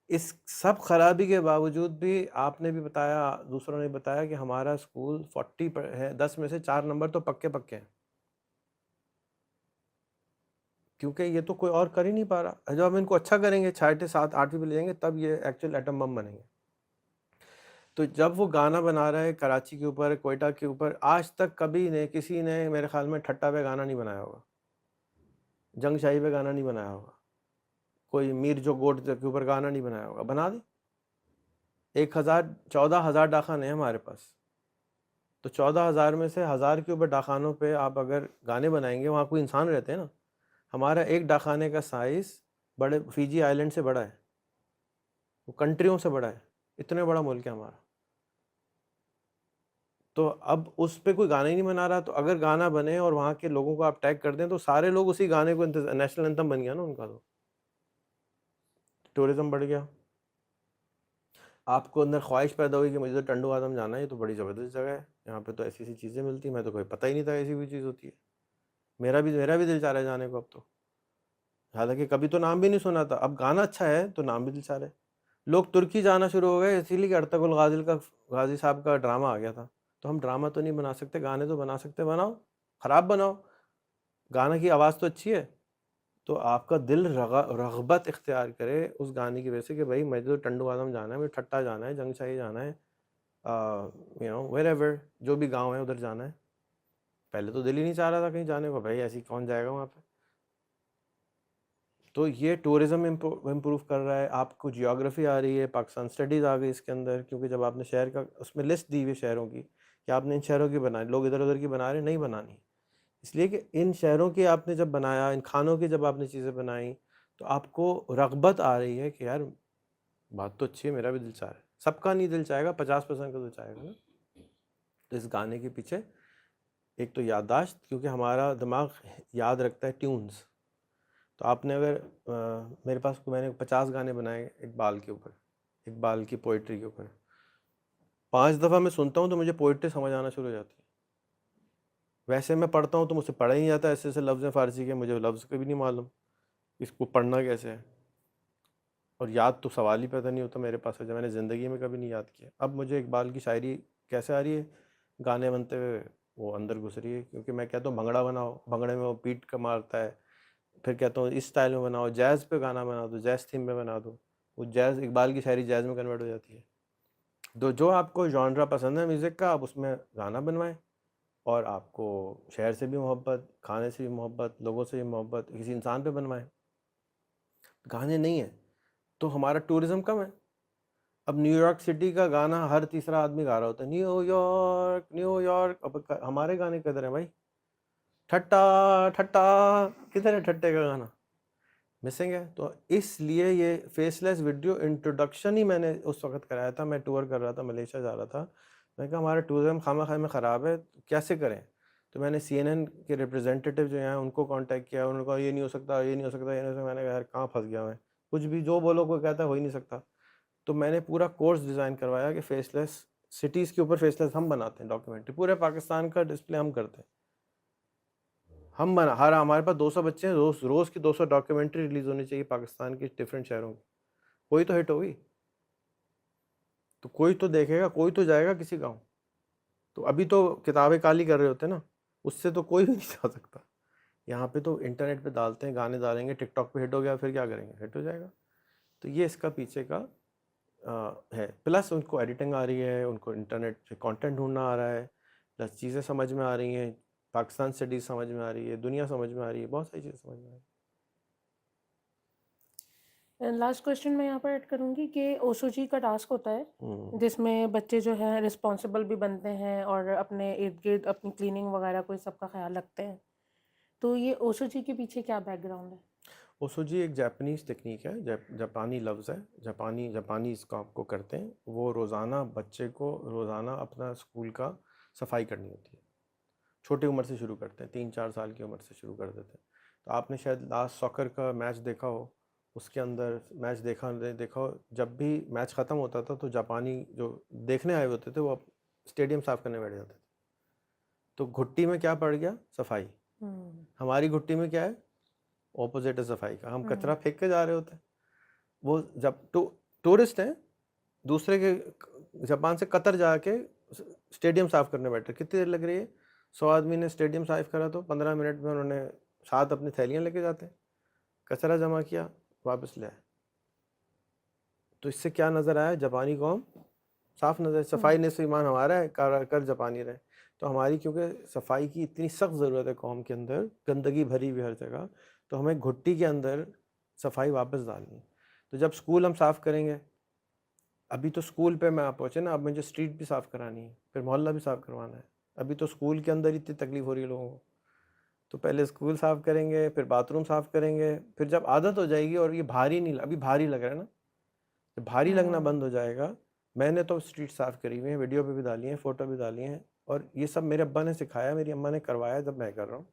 इस सब खराबी के बावजूद भी आपने भी बताया, दूसरों ने बताया कि हमारा स्कूल 40 है, 10 में से 4 नंबर तो पक्के-पक्के हैं। क्योंकि ये तो कोई और कर ही नहीं पा रहा। जब हम इनको अच्छा करेंगे, 6 7 8वीं पे ले जाएँगे, तब ये एक्चुअल एटम बम बनेंगे। तो जब वो गाना बना रहा है कराची के ऊपर, क्वेटा के ऊपर, आज तक कभी ने किसी ने मेरे ख़्याल में ठट्टा पे गाना नहीं बनाया होगा, जंगशाही पे गाना नहीं बनाया होगा, कोई मीर जो गोट के ऊपर गाना नहीं बनाया होगा, बना दे। 1000 14,000 डाख़ाने हैं हमारे पास। तो 14,000 में से 1000 के ऊपर डाखानों पे आप अगर गाने बनाएंगे, वहाँ कोई इंसान रहते हैं ना। हमारा एक डाखाने का साइज़ बड़े फिजी आइलैंड से बड़ा है, वो कंट्रियों से बड़ा है, इतने बड़ा मुल्क है हमारा। तो अब उस पे कोई गाना ही नहीं बना रहा, तो अगर गाना बने और वहाँ के लोगों को आप टैग कर दें तो सारे लोग उसी गाने को नेशनल एंथम बन गया ना उनका। तो टूरिज्म बढ़ गया, आपको अंदर ख्वाहिश पैदा हुई कि मुझे तो टंडू आदम जाना है, ये तो बड़ी ज़बरदस्त जगह है, यहाँ पे तो ऐसी ऐसी चीज़ें मिलती हैं, मैं तो कोई पता ही नहीं था ऐसी भी चीज़ होती है। मेरा भी दिल चाह रहा है जाने को अब तो। हालांकि कभी तो नाम भी नहीं सुना था, अब गाना अच्छा है तो नाम भी दिल चाह रहा है। लोग तुर्की जाना शुरू हो गए इसीलिए कि अर्तुगरुल गाजी साहब का ड्रामा आ गया था। तो हम ड्रामा तो नहीं बना सकते, गाने तो बना सकते, बनाओ, ख़राब बनाओ, गाना की आवाज़ तो अच्छी है। तो आपका दिल रग़बत इख्तियार करे उस गाने की वजह से कि भाई मुझे तो टंडू आदम जाना है, मुझे ठट्टा जाना है, जंगशाही जाना है, वेरेवर जो भी गाँव है उधर जाना है। पहले तो दिल ही नहीं चाह रहा था कहीं जाने को, भाई ऐसी कौन जाएगा वहाँ पे। तो ये टूरिज़्म इम्प्रूव कर रहा है, आपको जियोग्राफी आ रही है, पाकिस्तान स्टडीज़ आ गई इसके अंदर, क्योंकि जब आपने शहर का उसमें लिस्ट दी हुई है शहरों की कि आपने इन शहरों की बनाई, लोग इधर उधर की बना रहे, नहीं बनानी। इसलिए कि इन शहरों की आपने जब बनाया, इन खानों की जब आपने चीज़ें बनाई, तो आपको रग़बत आ रही है कि यार बात तो अच्छी है, मेरा भी दिल चाह रहा है। सबका नहीं दिल चाहेगा, 50% का तो चाहेगा ना। तो इस गाने के पीछे एक तो याददाश्त, क्योंकि हमारा दिमाग याद रखता है ट्यून्स। तो आपने अगर मेरे पास मैंने 50 गाने बनाए इकबाल के ऊपर, इकबाल की पोइट्री के ऊपर। 5 दफ़ा मैं सुनता हूँ तो मुझे पोइट्री समझ आना शुरू हो जाती है। वैसे मैं पढ़ता हूँ तो मुझसे पढ़ा ही नहीं जाता, ऐसे ऐसे लफ्ज़ हैं फ़ारसी के, मुझे लफ्ज़ के भी नहीं मालूम इसको पढ़ना कैसे है, और याद तो सवाल ही पैदा नहीं होता मेरे पास, जब मैंने ज़िंदगी में कभी नहीं याद किया। अब मुझे इकबाल की शायरी कैसे आ रही है, गाने बनते हुए वो अंदर घुस रही है। क्योंकि मैं कहता हूँ भंगड़ा बनाओ, भंगड़े में वो बीट का मारता है, फिर कहता हूँ इस स्टाइल में बनाओ, जैज़ पे गाना बना दो, जैज़ थीम में बना दो, वो जैज़ इकबाल की शायरी जैज़ में कन्वर्ट हो जाती है। तो जो आपको जॉनरा पसंद है म्यूज़िक का, आप उसमें गाना बनवाएं, और आपको शहर से भी मोहब्बत, खाने से भी मोहब्बत, लोगों से भी मोहब्बत किसी इंसान पे बनवाएं। गाने नहीं है तो हमारा टूरिज़्म कम है। अब न्यूयॉर्क सिटी का गाना हर तीसरा आदमी गा रहा होता है, न्यूयॉर्क न्यूयॉर्क। अब हमारे गाने किधर हैं भाई? ठट्टा ठट्टा, किधर है ठट्टे का गाना? मिसिंग है। तो इसलिए ये फेसलेस वीडियो इंट्रोडक्शन ही मैंने उस वक्त कराया था, मैं टूर कर रहा था, मलेशिया जा रहा था। मैंने कहा हमारा टूरिज्म खामा में ख़राब है, कैसे करें? तो मैंने CNN के रिप्रेजेंटेटिव जो हैं उनको कांटेक्ट किया, उन्होंने कहा ये नहीं हो सकता, ये नहीं हो सकता, ये नहीं हो सकता। मैंने कहा यार कहाँ फंस गया मैं, कुछ भी जो बोलो कोई कहता है हो ही नहीं सकता। तो मैंने पूरा कोर्स डिज़ाइन करवाया कि फेसलेस सिटीज़ के ऊपर फेसलेस हम बनाते हैं डॉक्यूमेंट्री, पूरे पाकिस्तान का डिस्प्ले हम करते हैं। हम बना हर हमारे पास 200 बच्चे हैं, रोज़ की 200 डॉक्यूमेंट्री रिलीज़ होनी चाहिए पाकिस्तान के डिफरेंट शहरों की। कोई तो हिट होगी, तो कोई तो देखेगा, कोई तो जाएगा किसी गाँव। तो अभी तो किताबें काली कर रहे होते हैं ना, उससे तो कोई भी नहीं जा सकता। यहाँ पे तो इंटरनेट पे डालते हैं, गाने डालेंगे, टिकटॉक पे हिट हो गया, फिर क्या करेंगे, हिट हो जाएगा। तो ये इसका पीछे का है। प्लस उनको एडिटिंग आ रही है, उनको इंटरनेट से कंटेंट ढूंढना आ रहा है, प्लस चीज़ें समझ में आ रही हैं, पाकिस्तान स्टडीज़ समझ में आ रही है, दुनिया समझ में आ रही है, बहुत सारी चीज़ें समझ में आ रही लास्ट क्वेश्चन मैं यहाँ पर ऐड करूँगी कि ओशो का टास्क होता है है। जिसमें बच्चे जो हैं रिस्पॉन्सिबल भी बनते हैं और अपने इर्द गिर्द अपनी क्लीनिंग वगैरह कोई सबका ख्याल रखते हैं। तो ये ओशो के पीछे क्या बैकग्राउंड है? ओशोजी एक जापानीज़ टेक्निक है, जापानी लफ्ज़ है, जापानी इसको आपको करते हैं। वो रोज़ाना बच्चे को रोज़ाना अपना स्कूल का सफाई करनी होती है। छोटी उम्र से शुरू करते हैं, 3-4 साल की उम्र से शुरू कर देते हैं। तो आपने शायद लास्ट सॉकर का मैच देखा हो, उसके अंदर मैच देखा हो, जब भी मैच ख़त्म होता था तो जापानी जो देखने आए होते थे वो स्टेडियम साफ़ करने बैठ जाते थे। तो घुट्टी में क्या पड़ गया? सफाई। हमारी घुट्टी में क्या है? ऑपोजिट है सफाई का, हम कचरा फेंक के जा रहे होते हैं। वो जब टूरिस्ट हैं दूसरे के जापान से कतर जाके स्टेडियम साफ करने बैठे, कितनी देर लग रही है? 100 आदमी ने स्टेडियम साफ करा तो 15 मिनट में उन्होंने साथ अपनी थैलियाँ लेके जाते हैं, कचरा जमा किया, वापस ले आए। तो इससे क्या नज़र आया? जापानी कौम साफ नज़र, सफाई निस्फ़ ईमान हमारा है, कर जापानी रहे। तो हमारी क्योंकि सफाई की इतनी सख्त ज़रूरत है कौम के अंदर, गंदगी भरी हुई हर जगह, तो हमें घुट्टी के अंदर सफाई वापस डालनी है। तो जब स्कूल हम साफ़ करेंगे, अभी तो स्कूल पे मैं आप पहुँचे ना, अब मुझे स्ट्रीट भी साफ़ करानी है, फिर मोहल्ला भी साफ़ करवाना है। अभी तो स्कूल के अंदर इतनी तकलीफ़ हो रही है लोगों को। तो पहले स्कूल साफ़ करेंगे, फिर बाथरूम साफ़ करेंगे, फिर जब आदत हो जाएगी और ये भारी नहीं, अभी भारी लग रहा है ना, जब भारी लगना बंद हो जाएगा। मैंने तो स्ट्रीट साफ़ करी हुई है, वीडियो पे भी डाली है, फ़ोटो भी डाली हैं, और ये सब मेरे अब्बा ने सिखाया, मेरी अम्मा ने करवाया, जब मैं कर रहा हूँ।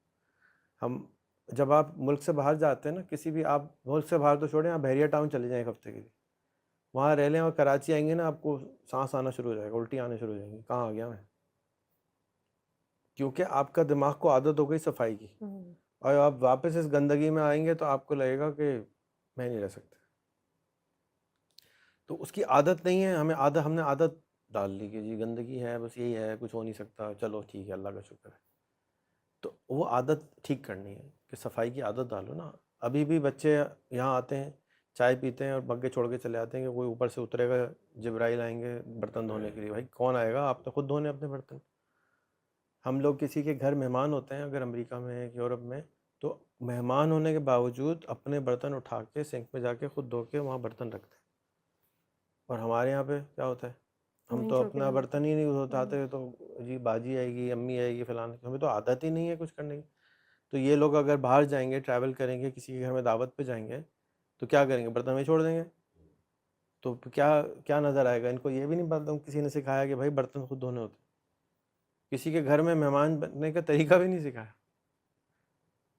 हम जब आप मुल्क से बाहर जाते हैं ना, किसी भी आप मुल्क से बाहर तो छोड़ें, आप बहरिया टाउन चले जाएँ 1 हफ़्ते के लिए, वहाँ रह लें और कराची आएंगे ना, आपको सांस आना शुरू हो जाएगा, उल्टी आने शुरू हो जाएंगी, कहाँ आ गया मैं? क्योंकि आपका दिमाग को आदत हो गई सफाई की, और आप वापस इस गंदगी में आएंगे तो आपको लगेगा कि मैं नहीं रह सकता। तो उसकी आदत नहीं है, हमने आदत डाल ली कि जी गंदगी है, बस यही है, कुछ हो नहीं सकता, चलो ठीक है, अल्लाह का शुक्र है। तो वो आदत ठीक करनी है कि सफाई की आदत डालो ना। अभी भी बच्चे यहाँ आते हैं, चाय पीते हैं और बग्गे छोड़ के चले आते हैं कि कोई ऊपर से उतरेगा, जिब्राइल आएंगे बर्तन धोने के लिए। भाई कौन आएगा? आप तो खुद धोने अपने बर्तन। हम लोग किसी के घर मेहमान होते हैं अगर अमेरिका में यूरोप में, तो मेहमान होने के बावजूद अपने बर्तन उठा के सिंक में जाके खुद धो के वहाँ बर्तन रखते हैं। और हमारे यहाँ पे क्या होता है, हम वहीं तो छोड़ के अपना जाना बर्तन ही नहीं उठाते, हम्म, तो जी बाजी आएगी, अम्मी आएगी, फलाना, हमें तो आदत ही नहीं है कुछ करने की। तो ये लोग अगर बाहर जाएंगे, ट्रैवल करेंगे, किसी के घर में दावत पे जाएंगे, तो क्या करेंगे, बर्तन में छोड़ देंगे। तो क्या क्या नज़र आएगा इनको, ये भी नहीं पता किसी ने सिखाया कि भाई बर्तन खुद धोने होते हैं। किसी के घर में मेहमान बनने का तरीका भी नहीं सिखाया।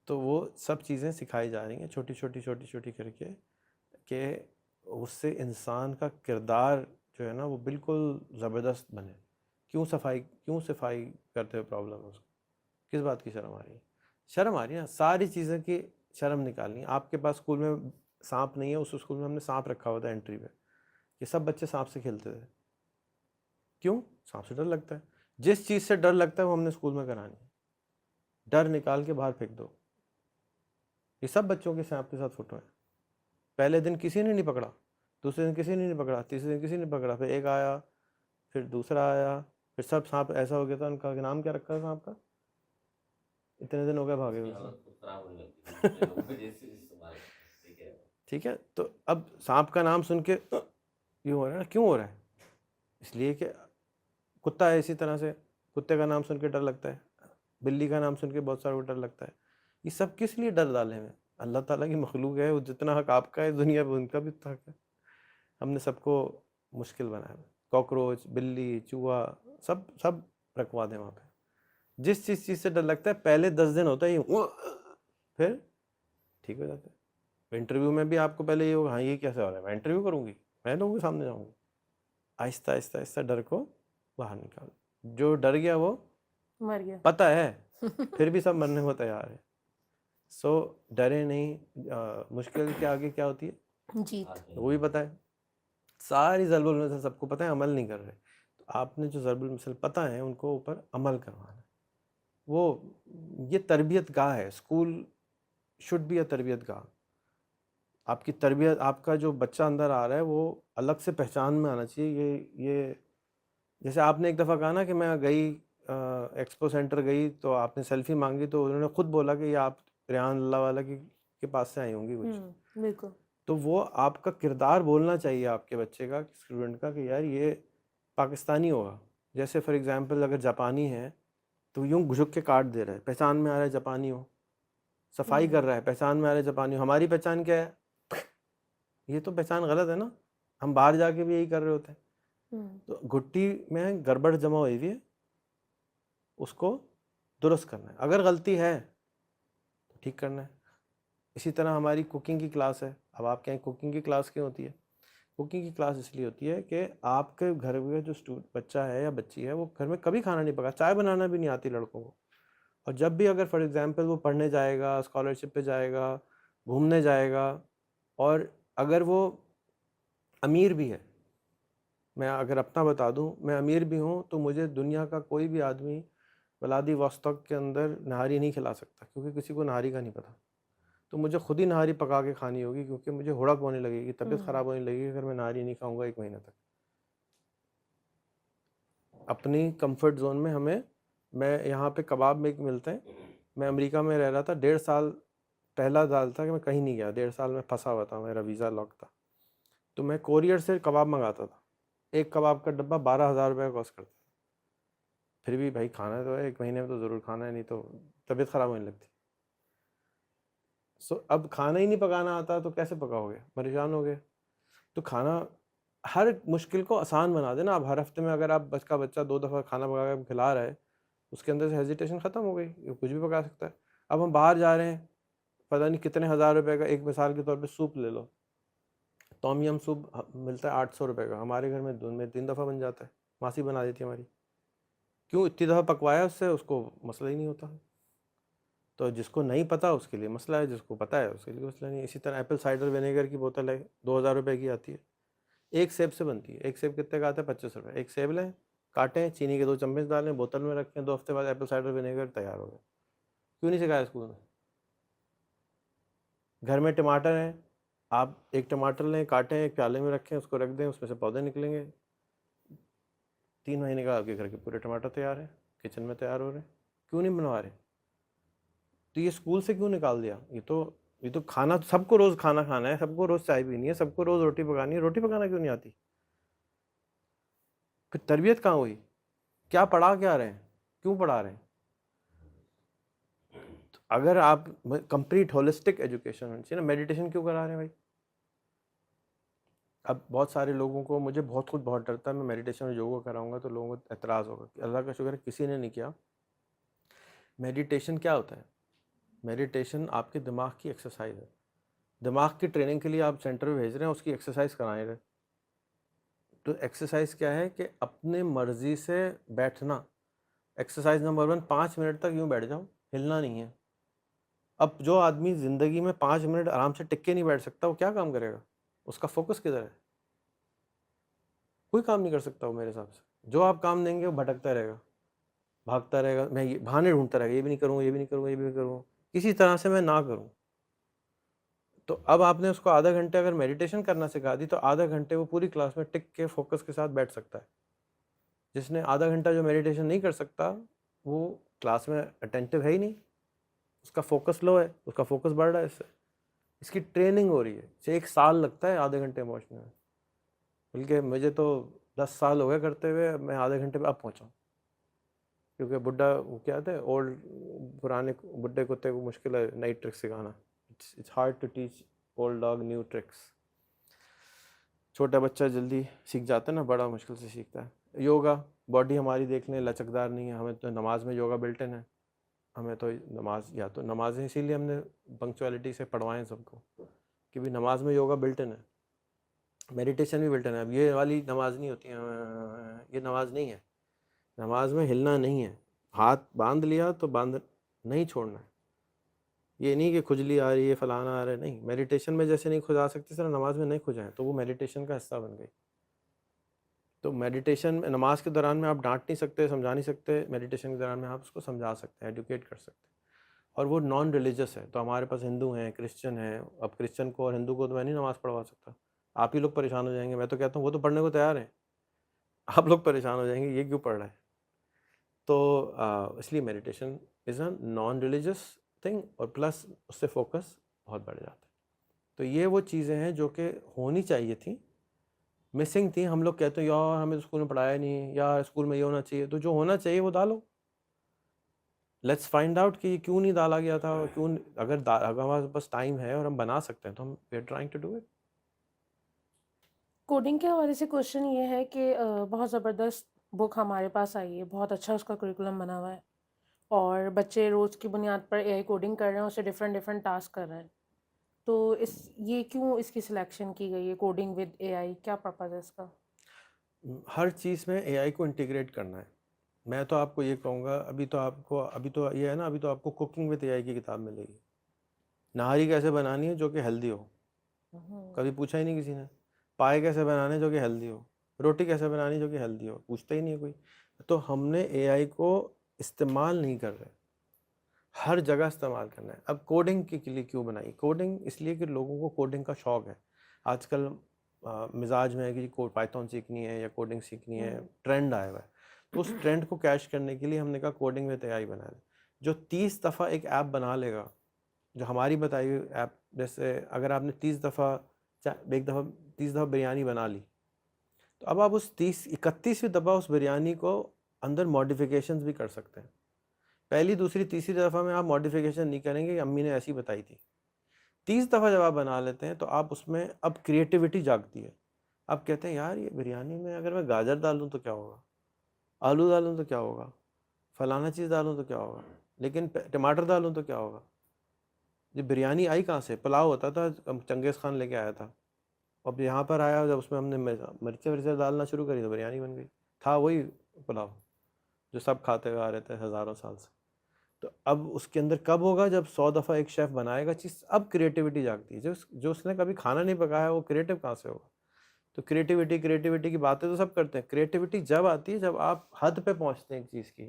तो वो सब चीज़ें सिखाई जा रही हैं छोटी छोटी छोटी छोटी करके, कि उससे इंसान का किरदार जो है ना वो बिल्कुल ज़बरदस्त बने। क्यों सफाई करते हुए प्रॉब्लम है उसको, किस बात की शर्म आ रही है? शर्म आ रही है ना, सारी चीज़ें की शर्म निकालनी है। आपके पास स्कूल में सांप नहीं है, उस स्कूल में हमने सांप रखा हुआ था एंट्री पे, कि सब बच्चे सांप से खेलते थे। क्यों? सांप से डर लगता है। जिस चीज़ से डर लगता है वो हमने स्कूल में करानी है। डर निकाल के बाहर फेंक दो। ये सब बच्चों के सांप के साथ फोटो है। पहले दिन किसी ने नहीं पकड़ा, दूसरे दिन किसी ने नहीं पकड़ा, तीसरे दिन किसी ने पकड़ा, फिर एक आया, फिर दूसरा आया, फिर सब सांप ऐसा हो गया था। उनका नाम क्या रखा था सांप का? इतने दिन हो गए भागे हुए ठीक है, तो अब सांप का नाम सुन के यूँ हो रहा है ना, क्यों हो रहा है? इसलिए कि कुत्ता है, इसी तरह से कुत्ते का नाम सुन के डर लगता है, बिल्ली का नाम सुन के बहुत सारे को डर लगता है। ये सब किस लिए डर डाले हुए? अल्लाह ताला की मखलूक है, वो जितना हक आपका है दुनिया में उनका भी हक है। हमने सबको मुश्किल बनाया है। कॉकरोच, बिल्ली, चूहा, सब सब रखवा दें वहाँ पे। जिस चीज़ से डर लगता है पहले 10 दिन होता है ये, फिर ठीक हो जाता है। इंटरव्यू में भी आपको पहले ये होगा, हाँ ये कैसे हो रहा है, मैं इंटरव्यू करूँगी, मैं लोगों के सामने जाऊँगी। आहिस्ता आहिस्ता आहिस्ता डर को बाहर निकाल। जो डर गया वो मर गया पता है, फिर भी सब मरने को तैयार है। सो डरे नहीं। मुश्किल के आगे क्या होती है? जीत वो भी पता है। सारी ज़रबुल मिसल सबको पता है, अमल नहीं कर रहे। तो आपने जो ज़रबुल मिसल पता है उनको ऊपर अमल करवाना है। वो ये तरबियत गाह है। स्कूल शुड बी अ तरबियत गाह। आपकी तरबियत, आपका जो बच्चा अंदर आ रहा है वो अलग से पहचान में आना चाहिए। ये जैसे आपने एक दफ़ा कहा ना कि मैं गई एक्सपो सेंटर गई तो आपने सेल्फी मांगी, तो उन्होंने खुद बोला कि ये आप रेहान अल्लाह वाला के पास से आई होंगी कुछ। बिल्कुल तो वो आपका किरदार बोलना चाहिए आपके बच्चे का, स्टूडेंट का, कि यार ये पाकिस्तानी होगा। जैसे फॉर एग्जांपल अगर जापानी है तो यूं झुक के काट दे रहा है, पहचान में आ रहा है जापानी हो। सफाई कर रहा है, पहचान में आ रहा है जापानी हो। हमारी पहचान क्या है? ये तो पहचान गलत है ना। हम बाहर जाके भी यही कर रहे होते हैं। तो घुट्टी में गड़बड़ जमा हुई हुई है, उसको दुरुस्त करना है। अगर गलती है तो ठीक करना है। इसी तरह हमारी कुकिंग की क्लास है। अब आपके यहाँ कुकिंग की क्लास क्यों होती है? कुकिंग की क्लास इसलिए होती है कि आपके घर में जो बच्चा है या बच्ची है वो घर में कभी खाना नहीं पका, चाय बनाना भी नहीं आती लड़कों को। और जब भी अगर फॉर एग्जांपल वो पढ़ने जाएगा, स्कॉलरशिप पे जाएगा, घूमने जाएगा, और अगर वो अमीर भी है, मैं अगर अपना बता दूं, मैं अमीर भी हूं, तो मुझे दुनिया का कोई भी आदमी व्लादिवोस्तोक के अंदर नहारी नहीं खिला सकता, क्योंकि किसी को नहारी का नहीं पता। तो मुझे खुद ही नहारी पका के खानी होगी, क्योंकि मुझे हुड़क होने लगेगी, तबीयत ख़राब होने लगेगी अगर मैं नहारी नहीं खाऊंगा 1 महीने तक। अपनी कंफर्ट जोन में हमें, मैं यहाँ पे कबाब में मिलते हैं। मैं अमेरिका में रह रहा था 1.5 साल, पहला साल था कि मैं कहीं नहीं गया, 1.5 साल में फंसा हुआ था, मेरा वीज़ा लॉक था। तो मैं कोरियर से कबाब मंगाता था। एक कबाब का डब्बा 12,000 रुपये का कॉस्ट करता था। फिर भी भाई खाना तो है, 1 महीने में तो ज़रूर खाना है, नहीं तो तबीयत ख़राब होने लगती। सो अब खाना ही नहीं पकाना आता तो कैसे पकाओगे? परेशान हो गए। तो खाना, हर मुश्किल को आसान बना देना। अब हर हफ्ते में अगर आप बच्चा 2 दफ़ा खाना पका के खिला रहा है, उसके अंदर से हेजिटेशन ख़त्म हो गई, ये कुछ भी पका सकता है। अब हम बाहर जा रहे हैं, पता नहीं कितने हज़ार रुपए का, एक मिसाल के तौर पे सूप ले लो, टॉम यम सूप मिलता है 800 रुपये का, हमारे घर में दिन में 3 दफ़ा बन जाता है, मासी बना देती है हमारी। क्यों? इतनी दफ़ा पकवाया उससे, उसको मसला ही नहीं होता। तो जिसको नहीं पता उसके लिए मसला है, जिसको पता है उसके लिए मसला नहीं है। इसी तरह एप्पल साइडर विनेगर की बोतल है, 2,000 रुपये की आती है, एक सेब से बनती है। एक सेब कितने का आता है? 25 रुपये। एक सेब लें, काटें, चीनी के 2 चम्मच डालें, बोतल में रखें, 2 हफ्ते बाद एप्पल साइडर विनेगर तैयार हो गया। क्यों नहीं सिखाया स्कूल में? घर में टमाटर हैं, आप एक टमाटर लें, काटें, एक प्याले में रखें, उसको रख दें, उसमें से पौधे निकलेंगे, 3 महीने का आपके घर के पूरे टमाटर तैयार है। किचन में तैयार हो रहे हैं, क्यों नहीं बनवा रहे? तो ये स्कूल से क्यों निकाल दिया? ये तो खाना, सबको रोज खाना खाना है, सबको रोज चाय पीनी है, सबको रोज रोटी पकानी है, रोटी पकाना क्यों नहीं आती? फिर तरबियत कहाँ हुई? क्या पढ़ा क्या रहे हैं, क्यों पढ़ा रहे हैं? तो अगर आप कंप्लीट होलिस्टिक एजुकेशन होनी चाहिए ना, मेडिटेशन क्यों करा रहे हैं भाई? अब बहुत सारे लोगों को, मुझे बहुत डरता है, मैं मेडिटेशन और योगा कराऊंगा तो लोगों को एतराज़ होगा कि अल्लाह का शुक्र है किसी ने नहीं किया। मेडिटेशन क्या होता है? मेडिटेशन आपके दिमाग की एक्सरसाइज है। दिमाग की ट्रेनिंग के लिए आप सेंटर में भेज रहे हैं, उसकी एक्सरसाइज कराए रहे। तो एक्सरसाइज क्या है कि अपने मर्जी से बैठना। एक्सरसाइज नंबर 1, 5 मिनट तक यूँ बैठ जाओ, हिलना नहीं है। अब जो आदमी ज़िंदगी में 5 मिनट आराम से टिक के नहीं बैठ सकता, वो क्या काम करेगा? उसका फोकस किधर है? कोई काम नहीं कर सकता वो मेरे हिसाब से। जो आप काम देंगे वो भटकता रहेगा, भागता रहेगा, मैं ये बहाने ढूंढता रहेगा, ये भी नहीं करूँगा, ये भी नहीं करूँगा, ये भी नहीं करूँगा, किसी तरह से मैं ना करूँ। तो अब आपने उसको आधा घंटे अगर मेडिटेशन करना सिखा दी, तो आधा घंटे वो पूरी क्लास में टिक के फोकस के साथ बैठ सकता है। जिसने आधा घंटा जो मेडिटेशन नहीं कर सकता, वो क्लास में अटेंटिव है ही नहीं, उसका फोकस लो है, उसका फोकस बढ़ रहा है इससे। इसकी ट्रेनिंग हो रही है, इसे 1 साल लगता है आधे घंटे पहुँचने में। बल्कि मुझे तो 10 साल हो गए करते हुए, मैं आधे घंटे पे अब पहुँचा। क्योंकि बुड्ढा, वो क्या थे, ओल्ड, पुराने बुड्ढे कुत्ते को मुश्किल है नई ट्रिक्स सिखाना। It's hard to teach old dog new tricks. छोटा बच्चा जल्दी सीख जाता है ना, बड़ा मुश्किल से सीखता है। योगा, बॉडी हमारी देख लें लचकदार नहीं है, हमें तो नमाज में योगा बिल्ट इन है। हमें तो नमाज, या तो नमाज है, इसीलिए हमने पंक्चुअलिटी से पढ़वाएं सबको कि भी नमाज में योगा बिल्ट इन है, मेडिटेशन भी बिल्ट इन है। अब ये वाली नमाज नहीं होती है, ये नमाज नहीं है। नमाज में हिलना नहीं है, हाथ बांध लिया तो बांध नहीं छोड़ना है। ये नहीं कि खुजली आ रही है, फलाना आ रहा है, नहीं। मेडिटेशन में जैसे नहीं खुजा सकते सर, नमाज में नहीं खुजाएं, तो वो मेडिटेशन का हिस्सा बन गई। तो मेडिटेशन में, नमाज के दौरान में आप डांट नहीं सकते, समझा नहीं सकते, मेडिटेशन के दौरान में आप उसको समझा सकते हैं, एडुकेट कर सकते हैं। और वो नॉन रिलीजियस है, तो हमारे पास हिंदू हैं, क्रिश्चियन हैं। अब क्रिश्चियन को और हिंदू को तो मैं नहीं नमाज़ पढ़वा सकता, आप ही लोग परेशान हो जाएंगे। मैं तो कहता हूँ वो तो पढ़ने को तैयार है, आप लोग परेशान हो जाएंगे ये क्यों पढ़ रहा है। तो इसलिए meditation is a non religious thing, और प्लस उससे फोकस बहुत बढ़ जाता है। तो ये वो चीज़ें हैं जो कि होनी चाहिए थी, मिसिंग थी। हम लोग कहते हैं यार हमें तो स्कूल में पढ़ाया नहीं, यार स्कूल में ये होना चाहिए। तो जो होना चाहिए वो डालो, लेट्स फाइंड आउट कि क्यों नहीं डाला गया था, क्यों। अगर हमारे पास टाइम है और हम बना सकते हैं तो हम we are trying to do it. Coding के हवाले से क्वेश्चन ये है कि बहुत ज़बरदस्त बुक हमारे पास आई है, बहुत अच्छा उसका करिकुलम बना हुआ है और बच्चे रोज़ की बुनियाद पर एआई कोडिंग कर रहे हैं, उससे डिफरेंट डिफरेंट टास्क कर रहे हैं। तो ये क्यों इसकी सिलेक्शन की गई है, कोडिंग विद एआई, क्या पर्पज़ है इसका? हर चीज़ में एआई को इंटीग्रेट करना है। मैं तो आपको ये कहूँगा, अभी तो ये है ना, अभी तो आपको कुकिंग विद एआई की किताब मिलेगी। नहारी कैसे बनानी है जो कि हेल्दी हो, कभी पूछा ही नहीं किसी ने। पाए कैसे बनाने जो कि हेल्दी हो, रोटी कैसे बनानी जो कि हेल्दी हो, पूछता ही नहीं है कोई। तो हमने एआई को इस्तेमाल नहीं कर रहे, हर जगह इस्तेमाल करना है। अब कोडिंग के लिए क्यों बनाई? कोडिंग इसलिए कि लोगों को कोडिंग का शौक है। आजकल मिजाज में है कि पाइथन सीखनी है या कोडिंग सीखनी है, ट्रेंड आया हुआ है। तो उस ट्रेंड को कैच करने के लिए हमने कहा कोडिंग विद एआई बना है। जो 30 दफ़ा एक ऐप बना लेगा, जो हमारी बताई हुई ऐप, जैसे अगर आपने 30 दफ़ा बिरयानी बना ली, तो अब आप उस 31वीं दफ़ा उस बिरयानी को अंदर मॉडिफिकेशंस भी कर सकते हैं। पहली, दूसरी, तीसरी दफ़ा में आप मॉडिफिकेशन नहीं करेंगे कि अम्मी ने ऐसी बताई थी। 30 दफ़ा जब आप बना लेते हैं तो आप उसमें अब क्रिएटिविटी जागती है। आप कहते हैं यार ये बिरयानी में अगर मैं गाजर डाल दूँ तो क्या होगा, आलू डालूँ तो क्या होगा, फलाना चीज़ डालूँ तो क्या होगा, लेकिन टमाटर डालूँ तो क्या होगा। ये बिरयानी आई कहाँ से? पुलाव होता था, चंगेज़ खान लेके आया था। अब यहाँ पर आया, जब उसमें हमने मिर्चें वर्चें डालना शुरू करी तो बिरयानी बन गई। था वही पुलाव जो सब खाते हुए आ रहे थे हज़ारों साल से। तो अब उसके अंदर कब होगा? जब 100 दफ़ा एक शेफ़ बनाएगा चीज़, अब क्रिएटिविटी जागती है। जो उसने कभी खाना नहीं पकाया वो क्रिएटिव कहाँ से होगा? तो क्रिएटिविटी की बातें तो सब करते हैं। क्रिएटिविटी जब आती है जब आप हद पे पहुँचते हैं एक चीज़ की।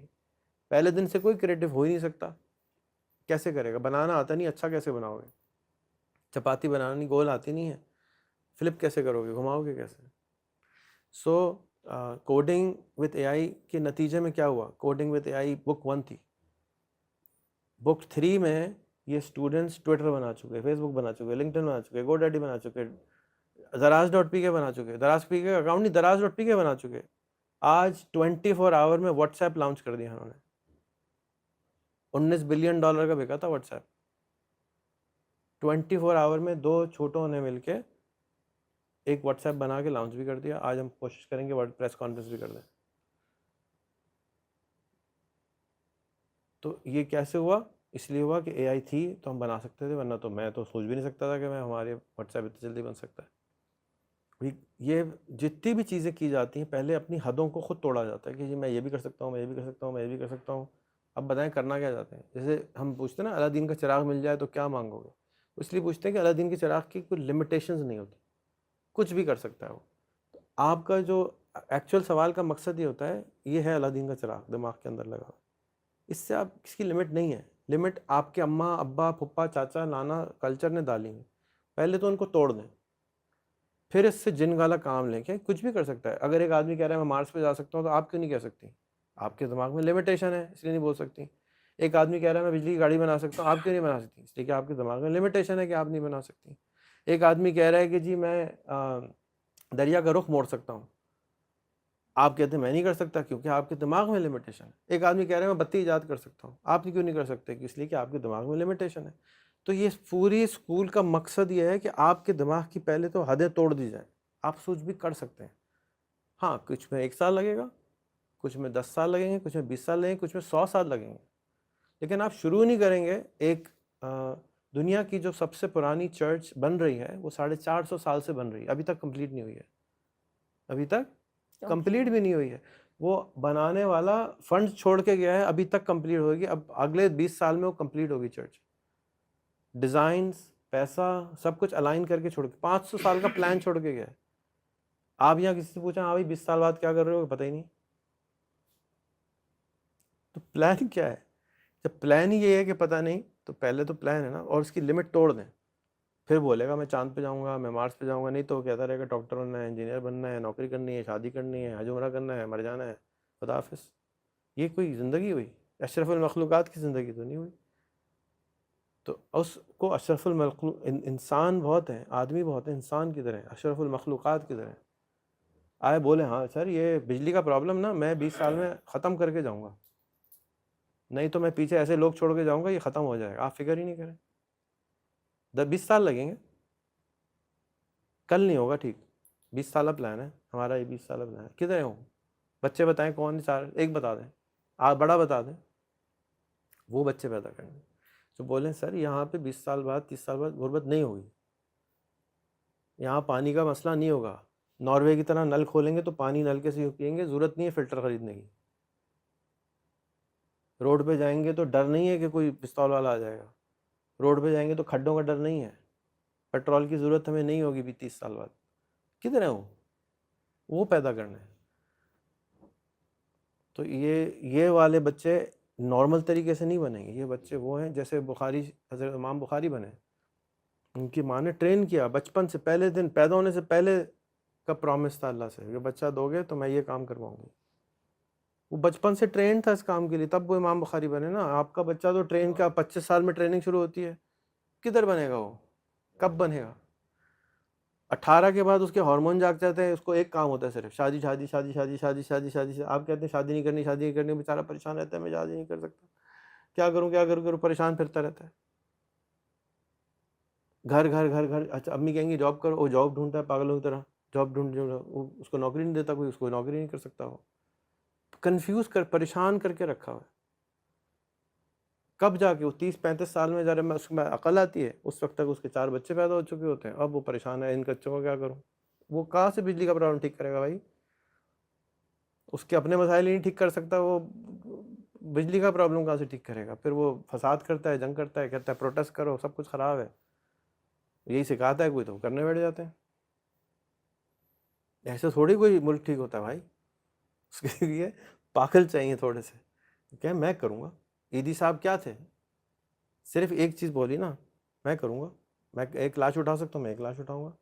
पहले दिन से कोई क्रिएटिव हो ही नहीं सकता। कैसे करेगा? बनाना आता नहीं, अच्छा कैसे बनाओगे? चपाती बनानी गोल आती नहीं है, फ्लिप कैसे करोगे, घुमाओगे कैसे? सो कोडिंग विद एआई के नतीजे में क्या हुआ? कोडिंग विद एआई बुक 1 थी, बुक 3 में ये स्टूडेंट्स ट्विटर बना चुके, फेसबुक बना चुके, लिंक्डइन बना चुके, गोडैडी बना चुके, दराज.pk बना चुके, दराज.pk का अकाउंट नहीं, दराज.pk बना चुके। आज 24 आवर में व्हाट्सएप लॉन्च कर दिया उन्होंने। $19 बिलियन का बिका था व्हाट्सएप। 24 आवर में 2 छोटों ने मिलके एक व्हाट्सएप बना के लॉन्च भी कर दिया। आज हम कोशिश करेंगे वर्डप्रेस कॉन्फ्रेंस भी कर दें। तो ये कैसे हुआ? इसलिए हुआ कि एआई थी तो हम बना सकते थे, वरना तो मैं तो सोच भी नहीं सकता था कि मैं हमारे व्हाट्सएप इतनी जल्दी बन सकता है। ये जितनी भी चीज़ें की जाती हैं पहले अपनी हदों को खुद तोड़ा जाता है कि जी मैं ये भी कर सकता हूँ, मैं ये भी कर सकता हूँ, मैं ये भी कर सकता हूँ। अब बताएं करना क्या चाहते हैं? जैसे हम पूछते हैं ना अलादीन का चिराग मिल जाए तो क्या मांगोगे? इसलिए पूछते हैं कि अलादीन के चिराग की कोई लिमिटेशंस नहीं होती, कुछ भी कर सकता है वो। तो आपका जो एक्चुअल सवाल का मकसद ये होता है, ये है अलादीन का चिराग दिमाग के अंदर लगा, इससे आप इसकी लिमिट नहीं है। लिमिट आपके अम्मा अब्बा फुप्पा चाचा नाना कल्चर ने डाली है, पहले तो उनको तोड़ दें, फिर इससे जिन वाला काम लेके कुछ भी कर सकता है। अगर एक आदमी कह रहा है मैं मार्स पे जा सकता हूँ तो आप क्यों नहीं कह सकती? आपके दिमाग में लिमिटेशन है इसलिए नहीं बोल सकती। एक आदमी कह रहा है मैं बिजली की गाड़ी बना सकता हूँ, आप क्यों नहीं बना सकती? इसलिए कि आपके दिमाग में लिमिटेशन है कि आप नहीं बना सकती। एक आदमी कह रहा है कि जी मैं दरिया का रुख मोड़ सकता हूँ, आप कहते हैं मैं नहीं कर सकता, क्योंकि आपके दिमाग में लिमिटेशन है। एक आदमी कह रहा है मैं बत्ती ईजाद कर सकता हूँ, आप क्यों नहीं कर सकते? इसलिए कि आपके दिमाग में लिमिटेशन है। तो ये पूरी स्कूल का मकसद ये है कि आपके दिमाग की पहले तो हदें तोड़ दी जाए, आप कुछ भी कर सकते हैं। हाँ, कुछ में 1 साल लगेगा, कुछ में 10 साल लगेंगे, कुछ में 20 साल लगेंगे, कुछ में 100 साल लगेंगे, लेकिन आप शुरू नहीं करेंगे। एक दुनिया की जो सबसे पुरानी चर्च बन रही है वो 450 साल से बन रही है, अभी तक कंप्लीट नहीं हुई है, अभी तक कंप्लीट भी नहीं हुई है। वो बनाने वाला फंड छोड़ के गया है, अभी तक कंप्लीट होगी। अब अगले 20 साल में वो कंप्लीट होगी चर्च। डिजाइन्स, पैसा, सब कुछ अलाइन करके छोड़ के 500 साल का प्लान छोड़ के गया है। आप यहाँ किसी से पूछा हाँ भाई 20 साल बाद क्या कर रहे हो, पता ही नहीं। तो प्लान क्या है? जब प्लान ही ये है कि पता नहीं, तो पहले तो प्लान है ना, और उसकी लिमिट तोड़ दें, फिर बोलेगा मैं चांद पे जाऊंगा, मैं मार्स पे जाऊंगा। नहीं तो वो कहता रहेगा डॉक्टर बनना है, इंजीनियर बनना है, नौकरी करनी है, शादी करनी है, हज उम्रा करना है, मर जाना है, खुदा हाफिज। ये कोई ज़िंदगी हुई? अशरफुल मखलूक़ात की ज़िंदगी तो नहीं हुई। तो उसको अशरफुल इंसान बहुत है, आदमी बहुत है, इंसान की तरह, अशरफुल मखलूक़ात की तरह आए बोले हाँ सर ये बिजली का प्रॉब्लम ना मैं 20 साल में ख़त्म करके जाऊंगा, नहीं तो मैं पीछे ऐसे लोग छोड़ के जाऊंगा, ये ख़त्म हो जाएगा। आप फिक्र ही नहीं करें, 10-20 साल लगेंगे, कल नहीं होगा ठीक। 20 साल प्लान है हमारा, ये 20 साल प्लान है। किधर हो बच्चे? बताएं कौन? चार एक बता दें, आप बड़ा बता दें, वो बच्चे पैदा करने जो बोलें सर यहाँ पे 20 साल बाद 30 साल बाद गुर्बत नहीं होगी, यहाँ पानी का मसला नहीं होगा, नॉर्वे की तरह नल खोलेंगे तो पानी नलके से पियेंगे, ज़रूरत नहीं है फ़िल्टर ख़रीदने की। रोड पे जाएंगे तो डर नहीं है कि कोई पिस्तौल वाला आ जाएगा, रोड पे जाएंगे तो खड्डों का डर नहीं है, पेट्रोल की ज़रूरत हमें नहीं होगी भी 30 साल बाद। किधर है वो पैदा करना है। तो ये वाले बच्चे नॉर्मल तरीके से नहीं बनेंगे। ये बच्चे वो हैं जैसे बुखारी, हज़रत इमाम बुखारी बने, उनकी माँ ने ट्रेन किया बचपन से, पहले दिन पैदा होने से पहले का प्रॉमिस था अल्लाह से कि बच्चा दोगे तो मैं ये काम करवाऊंगी। वो बचपन से ट्रेन था इस काम के लिए, तब वो इमाम बुखारी बने ना। आपका बच्चा तो ट्रेन का 25 साल में ट्रेनिंग शुरू होती है, किधर बनेगा वो? कब बनेगा? 18 के बाद उसके हार्मोन जाग जाते हैं, उसको एक काम होता है सिर्फ शादी शादी शादी शादी शादी शादी शादी। आप कहते हैं शादी नहीं करनी, शादी नहीं करनी, बेचारा परेशान रहता है, मैं शादी नहीं कर सकता, क्या करूं क्या करूं करूं, परेशान फिरता रहता है। घर घर घर घर। अच्छा अम्मी कहेंगी जॉब करो, वो जॉब ढूंढता है पागलों की तरह, जॉब ढूंढ उसको नौकरी नहीं देता कोई, उसको नौकरी नहीं कर सकता। वो कंफ्यूज कर परेशान करके रखा हुआ है। कब जाके वो 30-35 साल में जरा मैं उसमें अकल आती है, उस वक्त तक उसके 4 बच्चे पैदा हो चुके होते हैं। अब वो परेशान है, इन बच्चों का क्या करूं? वो कहाँ से बिजली का प्रॉब्लम ठीक करेगा भाई? उसके अपने मसाइल ही नहीं ठीक कर सकता, वो बिजली का प्रॉब्लम कहाँ से ठीक करेगा? फिर वो फसाद करता है, जंग करता है, कहता है प्रोटेस्ट करो, सब कुछ ख़राब है। यही सिखाता है कोई तो करने बैठ जाते हैं। ऐसे थोड़ी कोई मुल्क ठीक होता है भाई, उसके लिए पागल चाहिए थोड़े से। क्या मैं करूँगा? ईदी साहब क्या थे? सिर्फ एक चीज़ बोली ना, मैं करूँगा, मैं एक लाश उठा सकता हूँ, मैं एक लाश उठाऊँगा।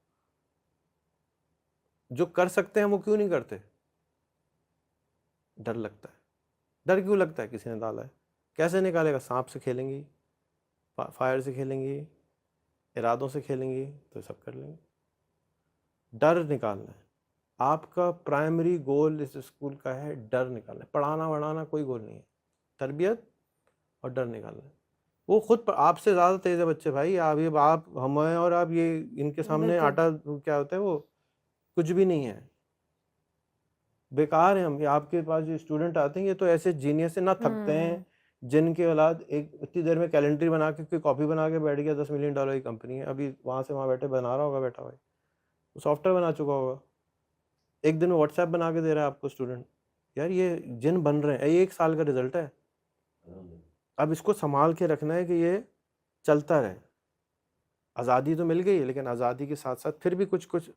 जो कर सकते हैं वो क्यों नहीं करते? डर लगता है। डर क्यों लगता है? किसी ने डाला है। कैसे निकालेगा? सांप से खेलेंगी, फायर से खेलेंगी, इरादों से खेलेंगी, तो सब कर लेंगे। डर निकालना है। आपका प्राइमरी गोल इस स्कूल का है डर निकालना है। पढ़ाना वढ़ाना कोई गोल नहीं है, तरबियत और डर निकालना है। वो खुद आपसे ज़्यादा तेज़ है बच्चे भाई। आप हमें और आप ये इनके सामने बिल्कुल। आटा क्या होता है वो कुछ भी नहीं है, बेकार है हम। ये आपके पास जो स्टूडेंट आते हैं ये तो ऐसे जीनियस से ना थकते हैं, जिनके औलाद एक इतनी देर में कैलेंडर बना के कोई कॉपी बना के बैठ गया, $10 मिलियन की कंपनी है, अभी वहाँ से वहाँ बैठे बना रहा होगा बैठा भाई, वो सॉफ्टवेयर बना चुका होगा, एक दिन में व्हाट्सएप बना के दे रहा है आपको स्टूडेंट। यार ये जिन बन रहे हैं, ये 1 साल का रिजल्ट है। अब इसको संभाल के रखना है कि ये चलता रहे। आज़ादी तो मिल गई है, लेकिन आज़ादी के साथ साथ फिर भी कुछ कुछ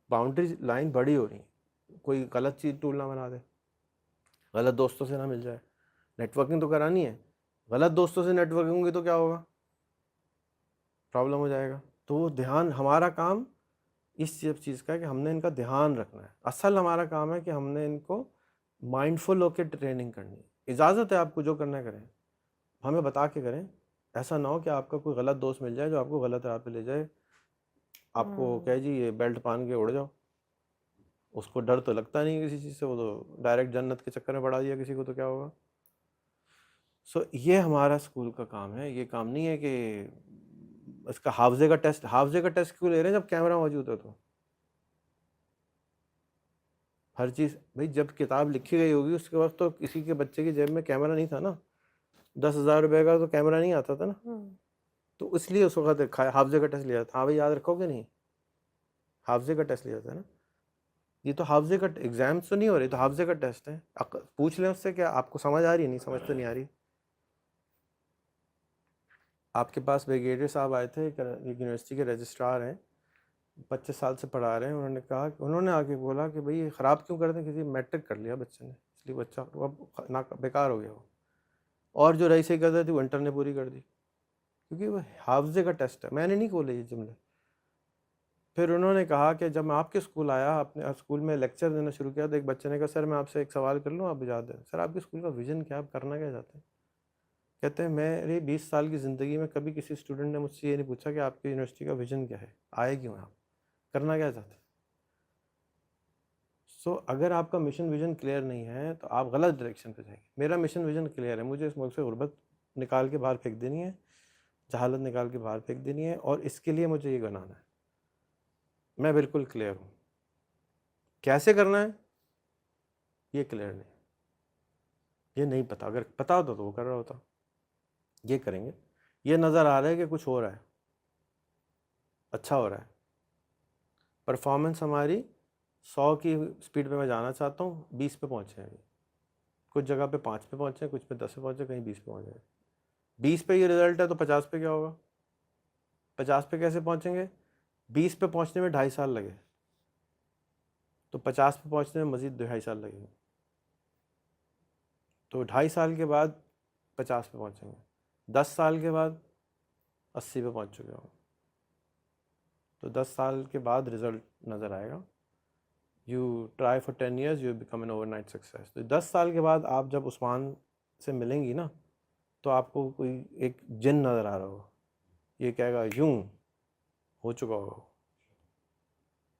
बाउंड्री लाइन बड़ी हो रही है। कोई गलत चीज़ टूल ना बना दे, गलत दोस्तों से ना मिल जाए। नेटवर्किंग तो करानी है, गलत दोस्तों से नेटवर्किंग होगी तो क्या होगा? प्रॉब्लम हो जाएगा। तो वो ध्यान, हमारा काम इस सब चीज़ का है कि हमने इनका ध्यान रखना है। असल हमारा काम है कि हमने इनको माइंडफुल होकर ट्रेनिंग करनी है। इजाज़त है आपको जो करना है करें, हमें बता के करें। ऐसा ना हो कि आपका कोई गलत दोस्त मिल जाए जो आपको गलत राह पे ले जाए, आपको कहे जी ये बेल्ट पहन के उड़ जाओ। उसको डर तो लगता नहीं किसी चीज़ से, वो तो डायरेक्ट जन्नत के चक्कर में पड़ा दिया किसी को तो क्या होगा। सो ये हमारा स्कूल का काम है। ये काम नहीं है कि इसका हाफजे का टेस्ट क्यों ले रहे हैं जब कैमरा मौजूद है? तो हर चीज़ भाई, जब किताब लिखी गई होगी उसके बाद तो किसी के बच्चे की जेब में कैमरा नहीं था ना। 10,000 रुपए का तो कैमरा नहीं आता था ना, तो इसलिए उस वक्त हाफजे का टेस्ट लिया था। हाँ भाई, याद रखोगे नहीं? हाफजे का टेस्ट लिया था ना। ये तो हाफजे का एग्जाम तो नहीं हो रही, तो हाफजे का टेस्ट है। पूछ लें उससे क्या आपको समझ आ रही है? नहीं समझ तो नहीं आ रही। आपके पास ब्रिगेडियर साहब आए थे, एक यूनिवर्सिटी के रजिस्ट्रार हैं, 25 साल से पढ़ा रहे हैं। उन्होंने आके बोला कि भाई ये ख़राब क्यों कर दें, किसी मैट्रिक कर लिया बच्चे ने, इसलिए बच्चा अब ना बेकार हो गया वो, और जो रही सही कर रही थी वो इंटर ने पूरी कर दी, क्योंकि वो हाफजे का टेस्ट है। मैंने नहीं बोले ये जुमले। फिर उन्होंने कहा कि जब मैं आपके स्कूल आया, अपने स्कूल में लेक्चर देना शुरू किया, तो एक बच्चे ने कहा सर मैं आपसे एक सवाल कर लूँ, आप बता दें। सर आपके स्कूल का विज़न क्या है, आप करना क्या चाहते हैं? कहते हैं मेरी 20 साल की ज़िंदगी में कभी किसी स्टूडेंट ने मुझसे ये नहीं पूछा कि आपकी यूनिवर्सिटी का विज़न क्या है, आए क्यों आप, करना क्या चाहते हैं। सो अगर आपका मिशन विज़न क्लियर नहीं है तो आप गलत डायरेक्शन पे जाएंगे। मेरा मिशन विज़न क्लियर है, मुझे इस मुल्क से गुर्बत निकाल के बाहर फेंक देनी है, जहालत निकाल के बाहर फेंक देनी है, और इसके लिए मुझे ये बनाना है। मैं बिल्कुल क्लियर हूँ। कैसे करना है ये क्लियर नहीं, ये नहीं पता। अगर पता होता तो वो कर रहा होता। ये करेंगे। ये नज़र आ रहा है कि कुछ हो रहा है, अच्छा हो रहा है। परफॉर्मेंस हमारी 100 की स्पीड पे मैं जाना चाहता हूँ, 20 पे पहुँचे हैं अभी। कुछ जगह पे 5 पे पहुँचे, कुछ पे 10 पे पहुँचे, कहीं 20 पे पहुँचे। 20 पे ये रिजल्ट है तो 50 पे क्या होगा? 50 पे कैसे पहुँचेंगे? 20 पे पहुँचने में 2.5 साल लगे, तो 50 पे पहुँचने में मज़ीद 2.5 साल लगेंगे, तो 2.5 साल के बाद 50 पे पहुँचेंगे। 10 साल के बाद 80 पे पहुँच चुके होंगे, तो 10 साल के बाद रिज़ल्ट नज़र आएगा। You try for 10 years, you become an overnight success. तो 10 साल के बाद आप जब उस्मान से मिलेंगी ना, तो आपको कोई एक जिन नज़र आ रहा होगा, ये कहेगा यूं हो चुका होगा।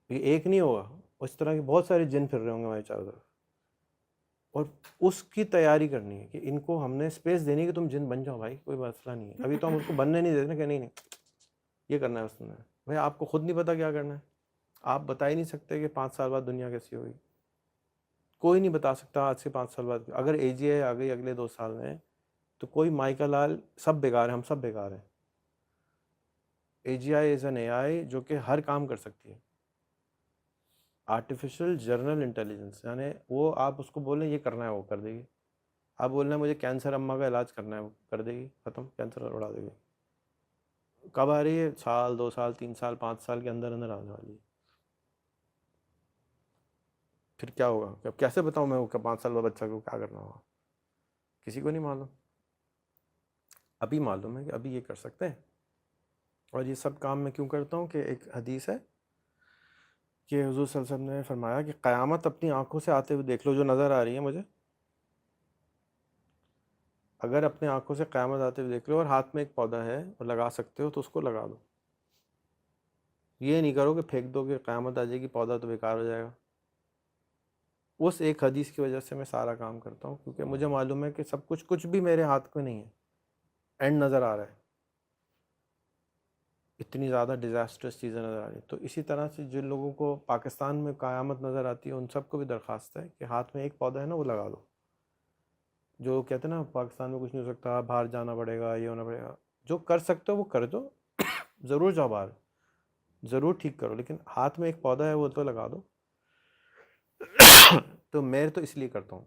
ये एक नहीं होगा, उस तरह के बहुत सारे जिन फिर रहे होंगे हमारे चारों तरफ, और उसकी तैयारी करनी है कि इनको हमने स्पेस देनी है कि तुम जिन बन जाओ भाई, कोई मसला नहीं है। अभी तो हम उसको बनने नहीं देते ना, कि नहीं नहीं ये करना है बस तुमने। भाई आपको खुद नहीं पता क्या करना है, आप बता ही नहीं सकते कि 5 साल बाद दुनिया कैसी होगी। कोई नहीं बता सकता आज से 5 साल बाद। अगर AGI आ गई अगले 2 साल में, तो कोई माइका लाल, सब बेकार है, हम सब बेकार हैं। AGI इज़ एन AI जो कि हर काम कर सकती है। आर्टिफिशियल जनरल इंटेलिजेंस, यानी वो आप उसको बोलें ये करना है वो कर देगी। आप बोलना है मुझे कैंसर अम्मा का इलाज करना है, वो कर देगी, ख़त्म, कैंसर उड़ा देगी। कब आ रही है? साल, 2 साल, 3 साल, 5 साल के अंदर अंदर आने वाली है। फिर क्या होगा? अब कैसे बताऊँ मैं वो 5 साल बाद बच्चा को क्या करना होगा? किसी को नहीं मालूम। अभी मालूम है कि अभी ये कर सकते हैं। और ये सब काम मैं क्यों करता हूँ कि एक हदीस है कि हुज़ूर सल्लल्लाहु अलैहि वसल्लम ने फरमाया कि क़यामत अपनी आंखों से आते हुए देख लो, जो नज़र आ रही है मुझे, अगर अपने आंखों से क़यामत आते हुए देख लो और हाथ में एक पौधा है और लगा सकते हो तो उसको लगा दो। ये नहीं करो कि फेंक दो कि क़यामत आ जाएगी, पौधा तो बेकार हो जाएगा। उस एक हदीस की वजह से मैं सारा काम करता हूँ, क्योंकि मुझे मालूम है कि सब कुछ भी मेरे हाथ में नहीं है, एंड नज़र आ रहा है, इतनी ज़्यादा डिज़ास्टर्स चीज़ें नज़र आ रही। तो इसी तरह से जिन लोगों को पाकिस्तान में क़यामत नज़र आती है उन सबको भी दरख्वास्त है कि हाथ में एक पौधा है ना, वो लगा दो। जो कहते हैं ना पाकिस्तान में कुछ नहीं हो सकता, बाहर जाना पड़ेगा, ये होना पड़ेगा, जो कर सकते हो वो कर दो। ज़रूर जाओ बाहर, ज़रूर ठीक करो, लेकिन हाथ में एक पौधा है वो तो लगा दो। तो मैं तो इसलिए करता हूँ,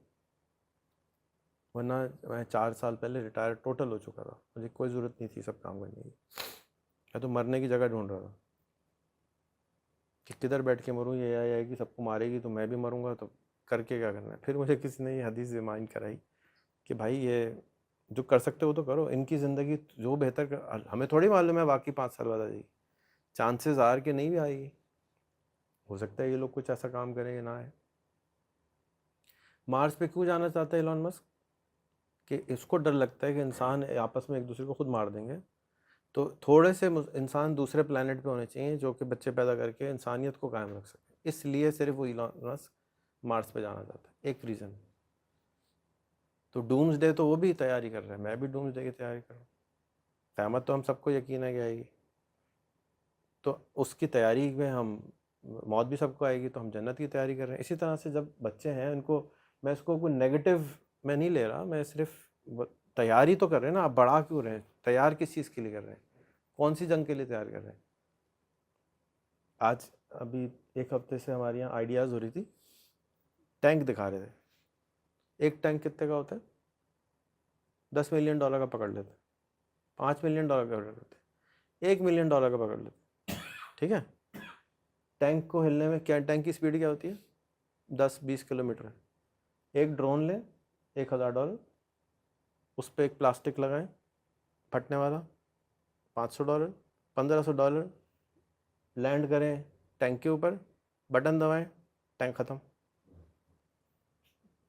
वरना मैं 4 साल पहले रिटायर टोटल हो चुका था, मुझे कोई ज़रूरत नहीं थी सब काम करने की। मैं तो मरने की जगह ढूंढ रहा था कि किधर बैठ के मरूँ, ये आएगी सबको मारेगी तो मैं भी मरूंगा, तो करके क्या करना है। फिर मुझे किसी ने ये हदीस रिमाइंड कराई कि भाई ये जो कर सकते हो तो करो, इनकी ज़िंदगी जो बेहतर हमें थोड़ी मालूम है बाकी 5 साल बाद आ जाएगी, चांसेस आर के नहीं भी आएगी, हो सकता है ये लोग कुछ ऐसा काम करेंगे ना आए। मार्स पे क्यों जाना चाहता है एलॉन मस्क? कि इसको डर लगता है कि इंसान आपस में एक दूसरे को खुद मार देंगे, तो थोड़े से इंसान दूसरे प्लेनेट पे होने चाहिए जो कि बच्चे पैदा करके इंसानियत को कायम रख सके, इसलिए सिर्फ वो एलॉन मस्क मार्स पे जाना चाहता है, एक रीज़न। तो डूम्स डे तो वो भी तैयारी कर रहा है, मैं भी डूम्स डे की तैयारी कर रहा हूँ। क़यामत तो हम सबको यकीन है कि आएगी, तो उसकी तैयारी में हम, मौत भी सबको आएगी तो हम जन्नत की तैयारी कर रहे हैं। इसी तरह से जब बच्चे हैं उनको, मैं इसको कोई नेगेटिव में नहीं ले रहा, मैं सिर्फ तैयारी तो कर रहे हैं ना, आप बढ़ा क्यों रहे हैं, तैयार किस चीज़ के लिए कर रहे हैं, कौन सी जंग के लिए तैयार कर रहे हैं। आज अभी 1 हफ्ते से हमारे यहाँ आइडियाज़ हो रही थी, टैंक दिखा रहे थे। एक टैंक कितने का होता है? $10 मिलियन का पकड़ लेते, $5 मिलियन का पकड़ लेते, $1 मिलियन का पकड़ लेते, ठीक है। टैंक को हिलने में क्या, टैंक की स्पीड क्या होती है? 10-20 किलोमीटर है। एक ड्रोन लें, $1000, उस पर एक प्लास्टिक लगाएं फटने वाला, $500, $1500, लैंड करें टैंक के ऊपर, बटन दबाएं, टैंक ख़त्म।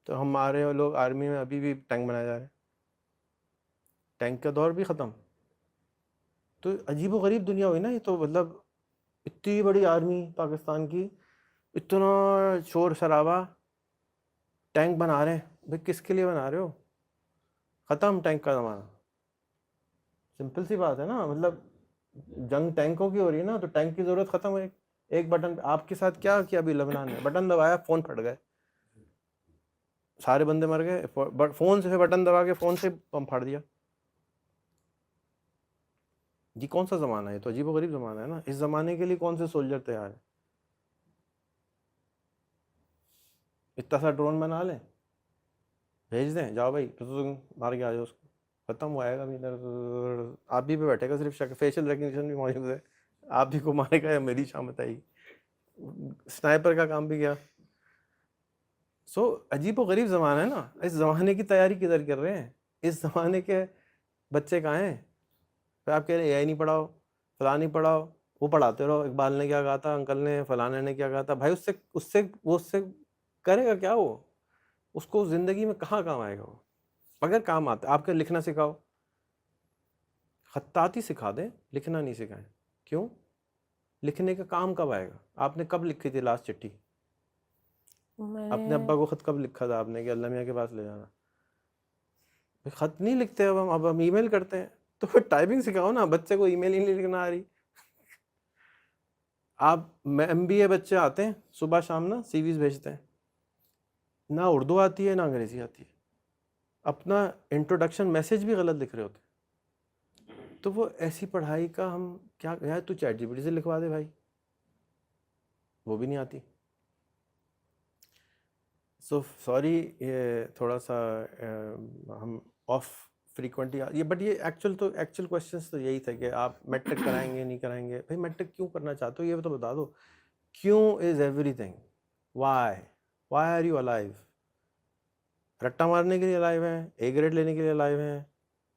तो हमारे लोग आर्मी में अभी भी टैंक बनाए जा रहे हैं, टैंक का दौर भी ख़त्म। तो अजीब व गरीब दुनिया हुई ना ये तो, मतलब इतनी बड़ी आर्मी पाकिस्तान की, इतना शोर शराबा, टैंक बना रहे हैं, भाई किसके लिए बना रहे हो? ख़त्म टैंक का ज़माना। सिंपल सी बात है ना, मतलब जंग टैंकों की हो रही है ना, तो टैंक की ज़रूरत ख़त्म है। एक बटन, आपके साथ क्या किया अभी लेबनान ने, बटन दबाया फ़ोन फट गए, सारे बंदे मर गए, फ़ोन से बटन दबा के फ़ोन से बम फाड़ दिया। जी कौन सा ज़माना है, तो अजीब व गरीब ज़माना है ना। इस ज़माने के लिए कौन से सोल्जर तैयार है? इतना सा ड्रोन बना लें, भेज दें, जाओ भाई तो मार के आ जाओ उसको, ख़त्म हो आएगा भी इधर, आप भी पे बैठेगा सिर्फ, शक फेशियल रिकग्निशन भी मौजूद है, आप भी को मारेगा या मेरी शामत आएगी, स्नाइपर का काम भी गया। सो अजीब व गरीब ज़माना है ना। इस ज़माने की तैयारी किधर कर रहे हैं? इस ज़माने के बच्चे कहाँ हैं? फिर आप कह रहे एआई नहीं पढ़ाओ, फलां नहीं पढ़ाओ, वो पढ़ाते रहो, इकबाल ने क्या कहा था, अंकल ने, फलाने ने क्या कहा था, भाई उससे उससे वो उससे करेगा क्या वो? उसको ज़िंदगी में कहाँ काम आएगा वो? अगर काम आता, आपके लिखना सिखाओ, खत्ताती सिखा दें, लिखना नहीं सिखाएं। क्यों? लिखने का काम कब आएगा? आपने कब लिखी थी लास्ट चिट्ठी? अपने मैंने अब्बा को ख़त कब लिखा था आपने कि अल्लाह मियाँ के पास ले जाना? भाई ख़त नहीं लिखते अब हम ईमेल करते हैं, तो फिर टाइपिंग सिखाओ ना, बच्चे को ईमेल ही नहीं लिखना आ रही। आप MBA बच्चे आते हैं सुबह शाम ना, CVs भेजते हैं, ना उर्दू आती है ना अंग्रेज़ी आती है, अपना इंट्रोडक्शन मैसेज भी गलत लिख रहे होते हैं। तो वो ऐसी पढ़ाई का हम क्या, यार तू ChatGPT से लिखवा दे भाई, वो भी नहीं आती। सो सॉरी, ये थोड़ा सा हम ऑफ फ्रीक्वेंटली ये, बट ये एक्चुअल क्वेश्चंस तो यही थे कि आप मैट्रिक कराएंगे नहीं कराएंगे। भाई मैट्रिक क्यों करना चाहते हो ये तो बता दो। क्यों is everything, why, why are you alive? रट्टा मारने के लिए अलाइव हैं, A ग्रेड लेने के लिए अलाइव हैं,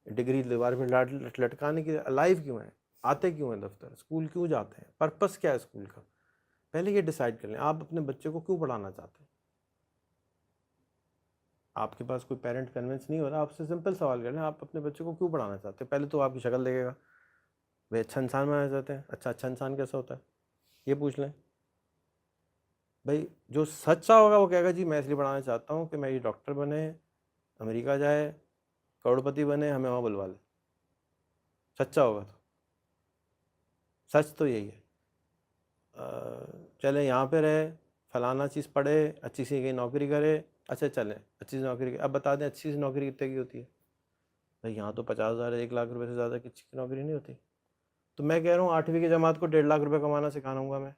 डिग्री दीवार में लटकाने के लिए अलाइव क्यों हैं? आते क्यों हैं दफ्तर, स्कूल क्यों जाते हैं, पर्पस क्या है स्कूल का? पहले ये डिसाइड कर लें, आप अपने बच्चे को क्यों पढ़ाना चाहते हैं। आपके पास कोई पेरेंट कन्विंस नहीं हो रहा, आपसे सिंपल सवाल करें, आप अपने बच्चे को क्यों पढ़ाना चाहते हैं? पहले तो आपकी शक्ल देखेगा, वे अच्छा इंसान बनाना चाहते हैं, अच्छा इंसान कैसा होता है ये पूछ लें। भाई जो सच्चा होगा वो कहेगा जी मैं इसलिए पढ़ाना चाहता हूँ कि मेरी डॉक्टर बने, अमेरिका जाए, करोड़पति बने, हमें वहाँ बुलवा ले। सच्चा होगा तो, सच तो यही है। चले यहाँ पे रहे, फलाना चीज़ पढ़े, अच्छी सी कहीं नौकरी करे, अच्छा चले अच्छी सी नौकरी। अब बता दें अच्छी सी नौकरी कितने की होती है? भाई यहाँ तो 50,000 1 लाख रुपए से ज़्यादा किसी की नौकरी नहीं होती। तो मैं कह रहा हूँ 8वीं की जमात को 1.5 लाख रुपए कमाना सिखाऊंगा मैं।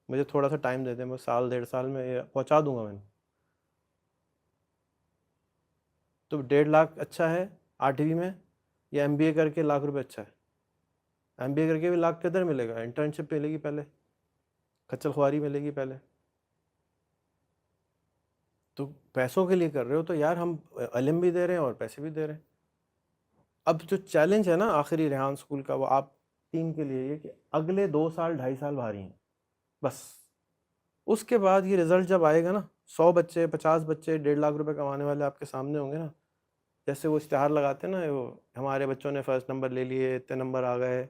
मुझे थोड़ा सा टाइम दे दें, मैं साल 1.5 साल में ये पहुँचा दूंगा मैंने। तो 1.5 लाख अच्छा है 8वीं में, या MBA करके 1 लाख रुपए अच्छा है? MBA करके भी लाख किधर मिलेगा? इंटर्नशिप मिलेगी पहले, खच्चर खुआरी मिलेगी पहले। तो पैसों के लिए कर रहे हो तो यार हम इल्म भी दे रहे हैं और पैसे भी दे रहे हैं। अब जो चैलेंज है ना आखिरी रेहान स्कूल का, वो आप टीम के लिए ये कि अगले 2 साल 2.5 साल भारी हैं बस। उसके बाद ये रिजल्ट जब आएगा ना, 100 बच्चे 50 बच्चे 1.5 लाख रुपए कमाने वाले आपके सामने होंगे ना, जैसे वो इश्तिहार लगाते हैं ना, वो हमारे बच्चों ने फर्स्ट नंबर ले लिए, इतने नंबर आ गए,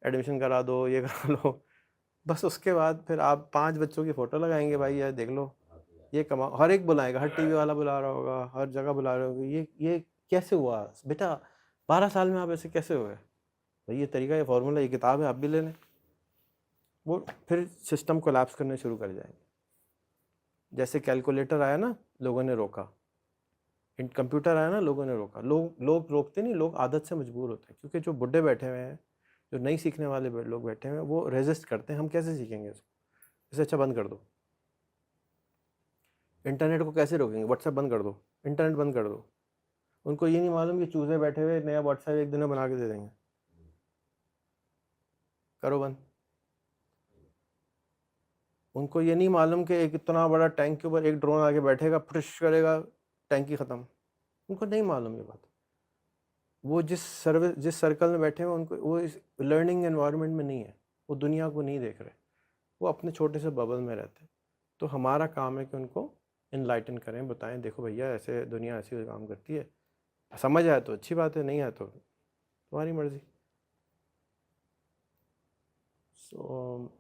एडमिशन करा दो, ये करा लो। बस उसके बाद फिर आप 5 बच्चों की फ़ोटो लगाएंगे, भाई यार देख लो ये कमाओ, हर एक बुलाएगा, हर टीवी वाला बुला रहा होगा, हर जगह बुला रहे होंगे, ये कैसे हुआ बेटा, 12 साल में आप ऐसे कैसे हो गए? भाई ये तरीका, ये फॉर्मूला, ये किताब है, आप भी ले लें। वो फिर सिस्टम कोलैप्स करने शुरू कर जाएंगे। जैसे कैलकुलेटर आया ना, लोगों ने रोका, कंप्यूटर आया ना, लोगों ने रोका। लोग रोकते नहीं, लोग आदत से मजबूर होते हैं, क्योंकि जो बुढ़े बैठे हुए हैं, जो नहीं सीखने वाले लोग बैठे हुए हैं, वो रेजिस्ट करते हैं, हम कैसे सीखेंगे इसको, इसे अच्छा बंद कर दो। इंटरनेट को कैसे रोकेंगे? व्हाट्सएप बंद कर दो, इंटरनेट बंद कर दो। उनको ये नहीं मालूम कि चूजे बैठे हुए नया व्हाट्सएप एक दिन में बना के दे देंगे। करो बंद। उनको ये नहीं मालूम कि एक इतना बड़ा टैंक के ऊपर एक ड्रोन आके बैठेगा, फ्रिश करेगा, टैंकी ख़त्म। उनको नहीं मालूम ये बात। वो जिस सर्कल में बैठे हैं, उनको वो इस लर्निंग एनवायरनमेंट में नहीं है, वो दुनिया को नहीं देख रहे, वो अपने छोटे से बबल में रहते हैं। तो हमारा काम है कि उनको इनलाइटन करें, बताएं देखो भैया ऐसे दुनिया ऐसी काम करती है, समझ आए तो अच्छी बात है, नहीं आए तो तुम्हारी मर्जी। सो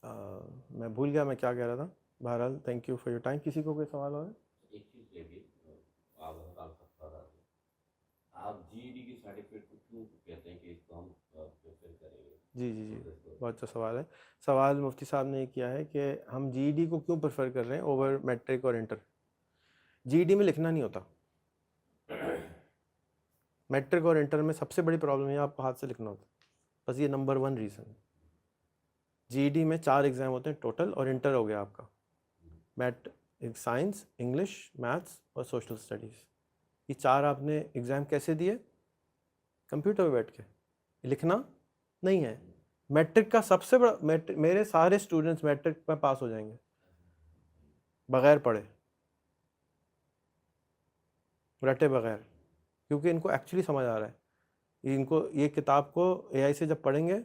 मैं भूल गया मैं क्या कह रहा था। बहरहाल thank you for your time. किसी को कोई सवाल और है? एक चीज ये भी आप सकता था, आप जीईडी की सर्टिफिकेट को क्यों कहते हैं कि इसको हम प्रेफर करेंगे? जी जी जी, बहुत अच्छा सवाल है। सवाल मुफ्ती साहब ने किया है कि हम जीईडी को क्यों प्रेफर कर रहे हैं ओवर मैट्रिक और इंटर। जीईडी में लिखना नहीं होता। मैट्रिक और इंटर में सबसे बड़ी प्रॉब्लम है आपको हाथ से लिखना होता है, बस ये नंबर 1 रीज़न है। जीईडी में 4 एग्ज़ाम होते हैं टोटल, और इंटर हो गया आपका मैट, साइंस, इंग्लिश, मैथ्स और सोशल स्टडीज़। ये 4 आपने एग्ज़ाम कैसे दिए? कंप्यूटर पे बैठ के। लिखना नहीं है। मैट्रिक का सबसे बड़ा, मेरे सारे स्टूडेंट्स मैट्रिक में पास हो जाएंगे बगैर पढ़े, रटे बगैर, क्योंकि इनको एक्चुअली समझ आ रहा है। इनको ये किताब को एआई से जब पढ़ेंगे,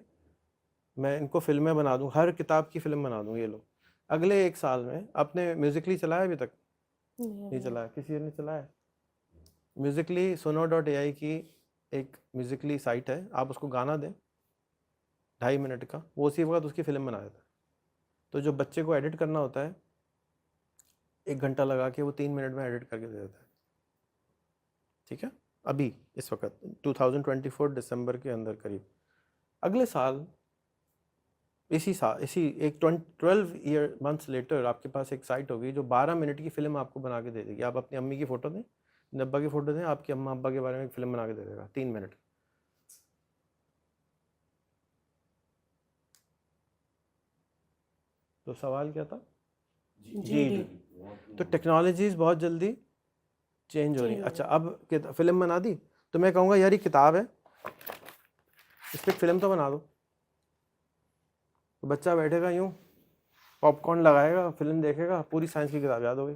मैं इनको फिल्में बना दूँ, हर किताब की फ़िल्म बना दूँ। ये लोग अगले 1 साल में अपने म्यूज़िकली चलाया अभी तक? नहीं चलाया, किसी ने चलाया? म्यूज़िकली suno.ai की एक म्यूज़िकली साइट है, आप उसको गाना दें 2.5 मिनट का, वो उसी वक्त उसकी फ़िल्म बना देता है। तो जो बच्चे को एडिट करना होता है 1 घंटा लगा के, वो 3 मिनट में एडिट करके दे देता है। ठीक है, अभी इस वक्त 2024 दिसंबर के अंदर करीब। अगले साल इसी एक 12 मंथ्स लेटर आपके पास एक साइट होगी जो 12 मिनट की फ़िल्म आपको बना के दे देगी। आप अपनी अम्मी की फ़ोटो दें, अब्बा की फ़ोटो दें, आपकी अम्मा अब्बा के बारे में एक फ़िल्म बना के दे देगा 3 मिनट। तो सवाल क्या था? जीडी तो टेक्नोलॉजीज़ बहुत जल्दी चेंज हो रही है। अच्छा, अब फिल्म बना दी तो मैं कहूँगा यार ये किताब है, इस पर फिल्म तो बना दो। तो बच्चा बैठेगा यूँ, पॉपकॉर्न लगाएगा, फिल्म देखेगा, पूरी साइंस की किताब याद हो गई,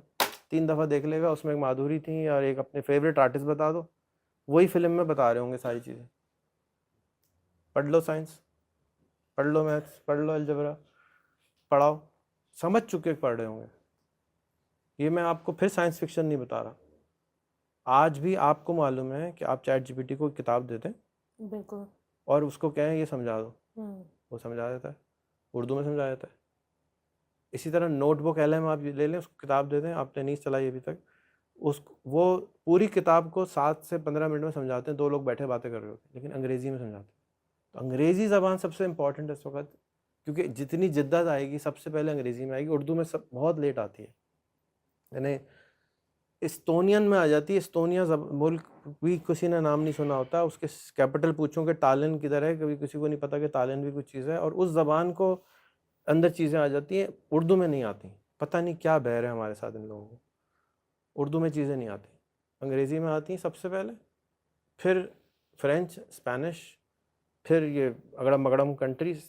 3 दफ़ा देख लेगा। उसमें एक माधुरी थी और एक अपने फेवरेट आर्टिस्ट बता दो, वही फिल्म में बता रहे होंगे सारी चीज़ें। पढ़ लो साइंस, पढ़ लो मैथ्स, पढ़ लो अलजेब्रा, पढ़ाओ, समझ चुके पढ़ रहे होंगे। ये मैं आपको फिर साइंस फिक्शन नहीं बता रहा। आज भी आपको मालूम है कि आप चैट जीपीटी को किताब देते हैं बिल्कुल। और उसको कहें ये समझा दो, हम्म। वो समझा देता है, उर्दू में समझा देता है। इसी तरह नोटबुक LM आप ले लें, उसको किताब दे दें, आपने नहीं चलाई अभी तक, उस वो पूरी किताब को 7 से 15 मिनट में समझाते हैं, 2 लोग बैठे बातें कर रहे होते हैं, लेकिन अंग्रेज़ी में समझाते हैं। तो अंग्रेज़ी ज़बान सबसे इम्पॉर्टेंट है इस वक्त, क्योंकि जितनी जिद्दत आएगी सबसे पहले अंग्रेज़ी में आएगी, उर्दू में सब बहुत लेट आती है। यानी एस्टोनियन में आ जाती है। एस्टोनिया मुल्क भी किसी ने नाम नहीं सुना होता, उसके कैपिटल पूछो कि टालिन किधर है, कभी किसी को नहीं पता कि टालिन भी कुछ चीज़ है, और उस ज़बान को अंदर चीज़ें आ जाती हैं, उर्दू में नहीं आती। पता नहीं क्या बहर है हमारे साथ इन लोगों को, उर्दू में चीज़ें नहीं आती, अंग्रेज़ी में आती हैं सबसे पहले, फिर फ्रेंच, स्पेनिश, फिर ये अगड़म बगड़म कंट्रीज,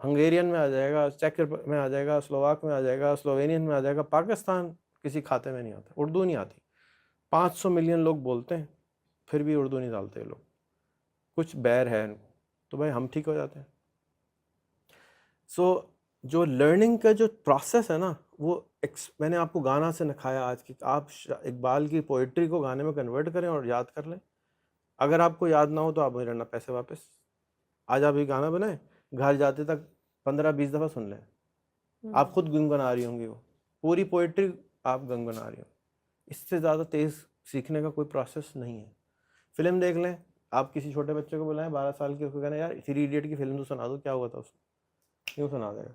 हंगेरियन में आ जाएगा, चेक में आ जाएगा, स्लोवाक में आ जाएगा, स्लोवेनियन में आ जाएगा, पाकिस्तान किसी खाते में नहीं आता, उर्दू नहीं आती। 500 मिलियन लोग बोलते हैं, फिर भी उर्दू नहीं डालते लोग, कुछ बैर है इनको, तो भाई हम ठीक हो जाते हैं। सो जो लर्निंग का जो प्रोसेस है ना, वो मैंने आपको गाना से नखाया आज की, आप इकबाल की पोइट्री को गाने में कन्वर्ट करें और याद कर लें। अगर आपको याद ना हो तो आप मुझे ना पैसे वापस, आज आप ये गाना बनाएं, घर जाते तक 15-20 दफ़ा सुन लें, आप खुद गुनगुना रही होंगी, वो पूरी पोइट्री आप गुनगुना रही हो। इससे ज़्यादा तेज़ सीखने का कोई प्रोसेस नहीं है। फिल्म देख लें, आप किसी छोटे बच्चे को बुलाएं 12 साल के, उसको कहना यार 3 इडियट की फिल्म तो सुना दो, क्या हुआ था उसको, क्यों सुना देगा।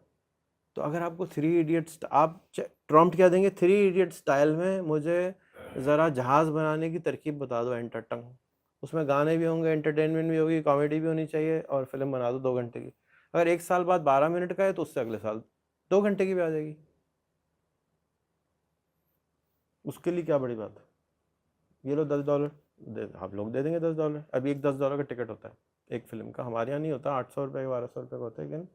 तो अगर आपको 3 इडियट्स, आप प्रॉम्प्ट क्या देंगे, 3 इडियट स्टाइल में मुझे ज़रा जहाज़ बनाने की तरकीब बता दो, एंटरटंग, उसमें गाने भी होंगे, एंटरटेनमेंट भी होगी, कॉमेडी भी होनी चाहिए, और फिल्म बना दो 2 घंटे की। अगर 1 साल बाद 12 मिनट का है तो उससे अगले साल 2 घंटे की भी आ जाएगी, उसके लिए क्या बड़ी बात है। ये लो $10 दे, आप लोग दे देंगे $10। अभी एक $10 का टिकट होता है एक फिल्म का, हमारे यहाँ नहीं होता, 800 रुपये 1200 रुपये का होता है, लेकिन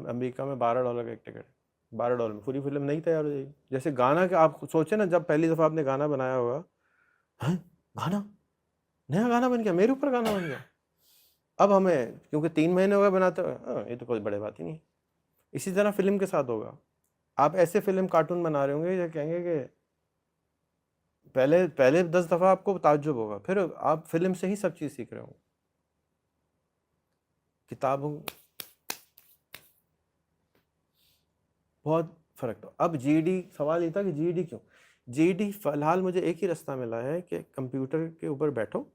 अमेरिका में $12 का एक टिकट है। $12 में पूरी फिल्म नहीं तैयार हो जाएगी। जैसे गाना का आप सोचे ना, जब पहली दफ़ा आपने गाना बनाया होगा, हैं गाना, नया गाना बन गया, मेरे ऊपर गाना बन गया। अब हमें क्योंकि 3 महीने हो गए बनाते हुए, ये तो कोई बड़ी बात ही नहीं। इसी तरह फिल्म के साथ होगा, आप ऐसे फिल्म कार्टून बना रहे होंगे या कहेंगे कि पहले पहले 10 दफ़ा आपको ताज्जुब होगा, फिर आप फिल्म से ही सब चीज़ सीख रहे होंगे। किताबों बहुत फ़र्क था। अब GED, सवाल ये था कि GED क्यों? GED फ़िलहाल मुझे एक ही रास्ता मिला है कि कंप्यूटर के ऊपर बैठो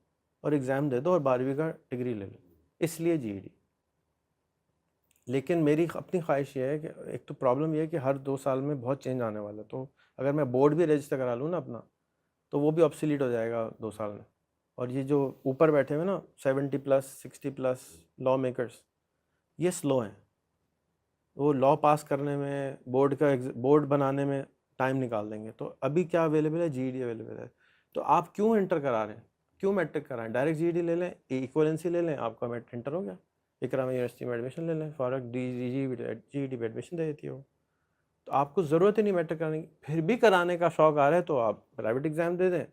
और एग्ज़ाम दे दो और 12वीं का डिग्री ले लो, इसलिए GED। लेकिन मेरी अपनी ख्वाहिश ये है कि एक तो प्रॉब्लम ये है कि हर 2 साल में बहुत चेंज आने वाला है, तो अगर मैं बोर्ड भी रजिस्टर करा लूँ ना अपना, तो वो भी ऑब्सोलीट हो जाएगा 2 साल में। और ये जो ऊपर बैठे हुए ना 70+, 60+ लॉ मेकर्स, ये स्लो हैं, वो लॉ पास करने में, बोर्ड बनाने में टाइम निकाल देंगे। तो अभी क्या अवेलेबल है, GED अवेलेबल है। तो आप क्यों इंटर करा रहे हैं, क्यों मैट्रिक कराएं, डायरेक्ट GED ले लें, इक्वलेंसी ले लें, आपका इंटर हो गया, इकरा में यूनिवर्सिटी में एडमिशन ले लें, फ़ौरन GED में एडमिशन दे देती हो। तो आपको ज़रूरत ही नहीं मैट्रिक कराने की। फिर भी कराने का शौक़ आ रहा है तो आप प्राइवेट एग्ज़ाम दे दें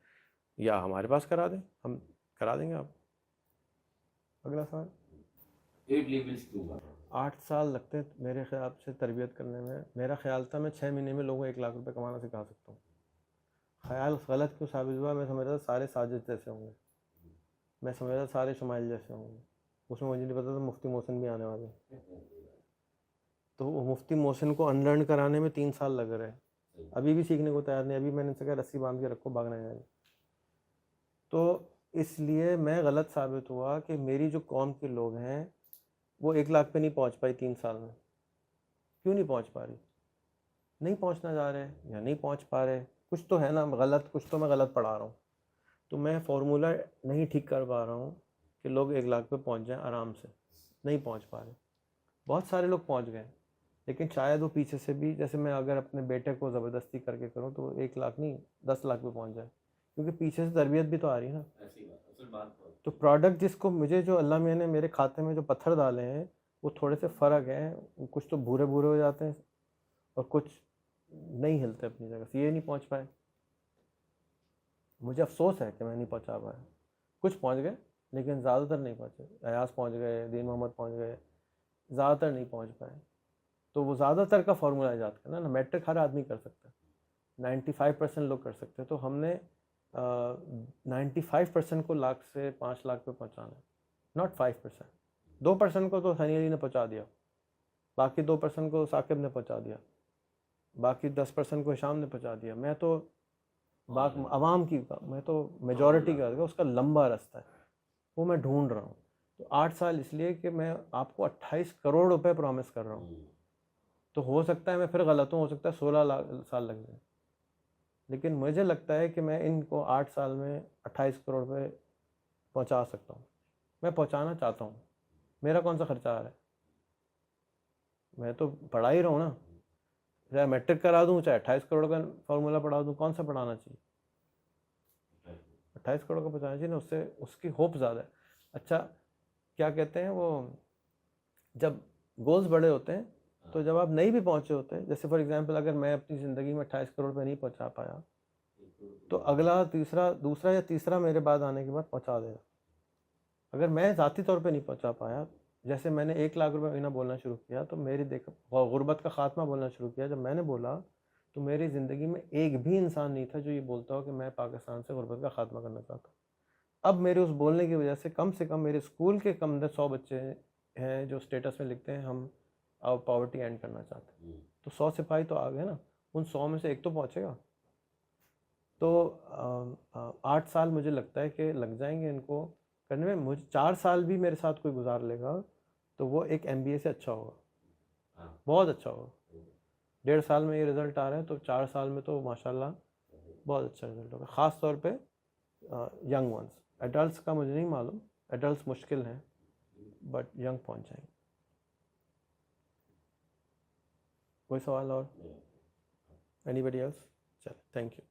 या हमारे पास करा दें, हम करा देंगे आप अगला साल। 8 levels क्यों कर रहे हो? 8 साल लगते हैं मेरे ख्याल से तरबियत करने में। मेरा ख्याल था मैं 6 महीने में लोगों को 1 लाख रुपए कमाना सिखा सकता हूँ। ख्याल गलत क्यों साबित हुआ, मैं समझ रहा था सारे साजिद जैसे होंगे, मैं समझ रहा था सारे शुमाइल जैसे होंगे, उसमें मुझे नहीं पता था मुफ्ती मोहसिन भी आने वाले हैं। तो वो मुफ्ती मोहसिन को अनलर्न कराने में 3 साल लग रहे हैं, अभी भी सीखने को तैयार नहीं। अभी मैंने इनसे कहा रस्सी बांध के रखो, भागना जाएगा। तो इसलिए मैं गलत साबित हुआ कि मेरी जो कौम के लोग हैं वो 1 लाख पे नहीं पहुंच पाई 3 साल में। क्यों नहीं पहुंच पा रही, नहीं पहुंचना जा रहे या नहीं पहुंच पा रहे, कुछ तो है ना गलत, कुछ तो मैं गलत पढ़ा रहा हूँ। तो मैं फार्मूला नहीं ठीक कर पा रहा हूँ कि लोग 1 लाख पे पहुंच जाएं आराम से, नहीं पहुंच पा रहे। बहुत सारे लोग पहुंच गए, लेकिन शायद वो पीछे से भी, जैसे मैं अगर अपने बेटे को ज़बरदस्ती करके करूँ तो 1 लाख नहीं 10 लाख पे पहुंच जाए, क्योंकि पीछे से तरबियत भी तो आ रही है ना। ऐसी बात, असल बात तो प्रोडक्ट जिसको मुझे, जो अल्लाह मियाँ ने मेरे खाते में जो पत्थर डाले हैं वो थोड़े से फ़र्क हैं, कुछ तो भूरे भूरे हो जाते हैं और कुछ नहीं हिलते अपनी जगह से, ये नहीं पहुंच पाए। मुझे अफसोस है कि मैं नहीं पहुंचा पाया। कुछ पहुंच गए लेकिन ज़्यादातर नहीं पहुंचे। अयाज पहुंच गए, दीन मोहम्मद पहुंच गए, ज़्यादातर नहीं पहुंच पाए। तो वो ज़्यादातर का फार्मूला ईजाद करना ना, मैट्रिक हर आदमी कर सकता है, 95% लोग कर सकते हैं, तो हमने 95% को लाख से 5 लाख पे पहुंचाना है, नॉट 5%। 2% को तो सनी अली ने पहुंचा दिया, बाकी 2% को साकिब ने पहुंचा दिया, बाकी 10% को हिशाम ने पहुंचा दिया। मैं तो आवाम की, मैं तो मेजॉरिटी का, उसका लंबा रास्ता है, वो मैं ढूंढ रहा हूँ। तो 8 साल इसलिए कि मैं आपको 28 करोड़ रुपए प्रॉमिस कर रहा हूँ, तो हो सकता है मैं फिर गलत हूँ, हो सकता है 16 साल लग जाए, लेकिन मुझे लगता है कि मैं इनको 8 साल में 28 करोड़ रुपए पहुँचा सकता हूँ। मैं पहुँचाना चाहता हूँ, मेरा कौन सा खर्चा आ रहा है, मैं तो पढ़ा ही रहा हूँ ना, चाहे मैट्रिक करा दूँ, चाहे 28 करोड़ का फार्मूला पढ़ा दूँ, कौन सा पढ़ाना चाहिए? 28 करोड़ का पहुँचाना चाहिए ना, उससे उसकी होप ज़्यादा है। अच्छा, क्या कहते हैं वो, जब गोल्स बड़े होते हैं तो जब आप नहीं भी पहुँचे होते हैं, जैसे फॉर एग्जांपल अगर मैं अपनी ज़िंदगी में 28 करोड़ पे नहीं पहुँचा पाया, तो अगला दूसरा या तीसरा मेरे बाद आने के बाद पहुँचा देगा। अगर मैं ज़ाती तौर पे नहीं पहुँचा पाया, जैसे मैंने 1 लाख रुपए महीना बोलना शुरू किया, तो मेरी गुर्बत का खात्मा बोलना शुरू किया, जब मैंने बोला तो मेरी ज़िंदगी में एक भी इंसान नहीं था जो ये बोलता हो कि मैं पाकिस्तान से गुर्बत का खात्मा करना चाहता हूँ। अब मेरे उस बोलने की वजह से कम मेरे स्कूल के कम से 100 बच्चे हैं जो स्टेटस में लिखते हैं हम अब पॉवर्टी एंड करना चाहते हैं। तो 100 सिपाही तो आ गए ना, उन 100 में से एक तो पहुँचेगा। तो 8 साल मुझे लगता है कि लग जाएंगे इनको करने में। मुझे 4 साल भी मेरे साथ कोई गुजार लेगा तो वो एक MBA से अच्छा होगा, बहुत अच्छा होगा। 1.5 साल में ये रिज़ल्ट आ रहा है, तो 4 साल में तो माशाल्लाह बहुत अच्छा रिज़ल्ट होगा, ख़ास तौर पे यंग वंस। एडल्ट्स का मुझे नहीं मालूम, एडल्ट्स मुश्किल हैं, बट यंग पहुंच जाएंगे। कोई सवाल और? Anybody else? चल, थैंक यू।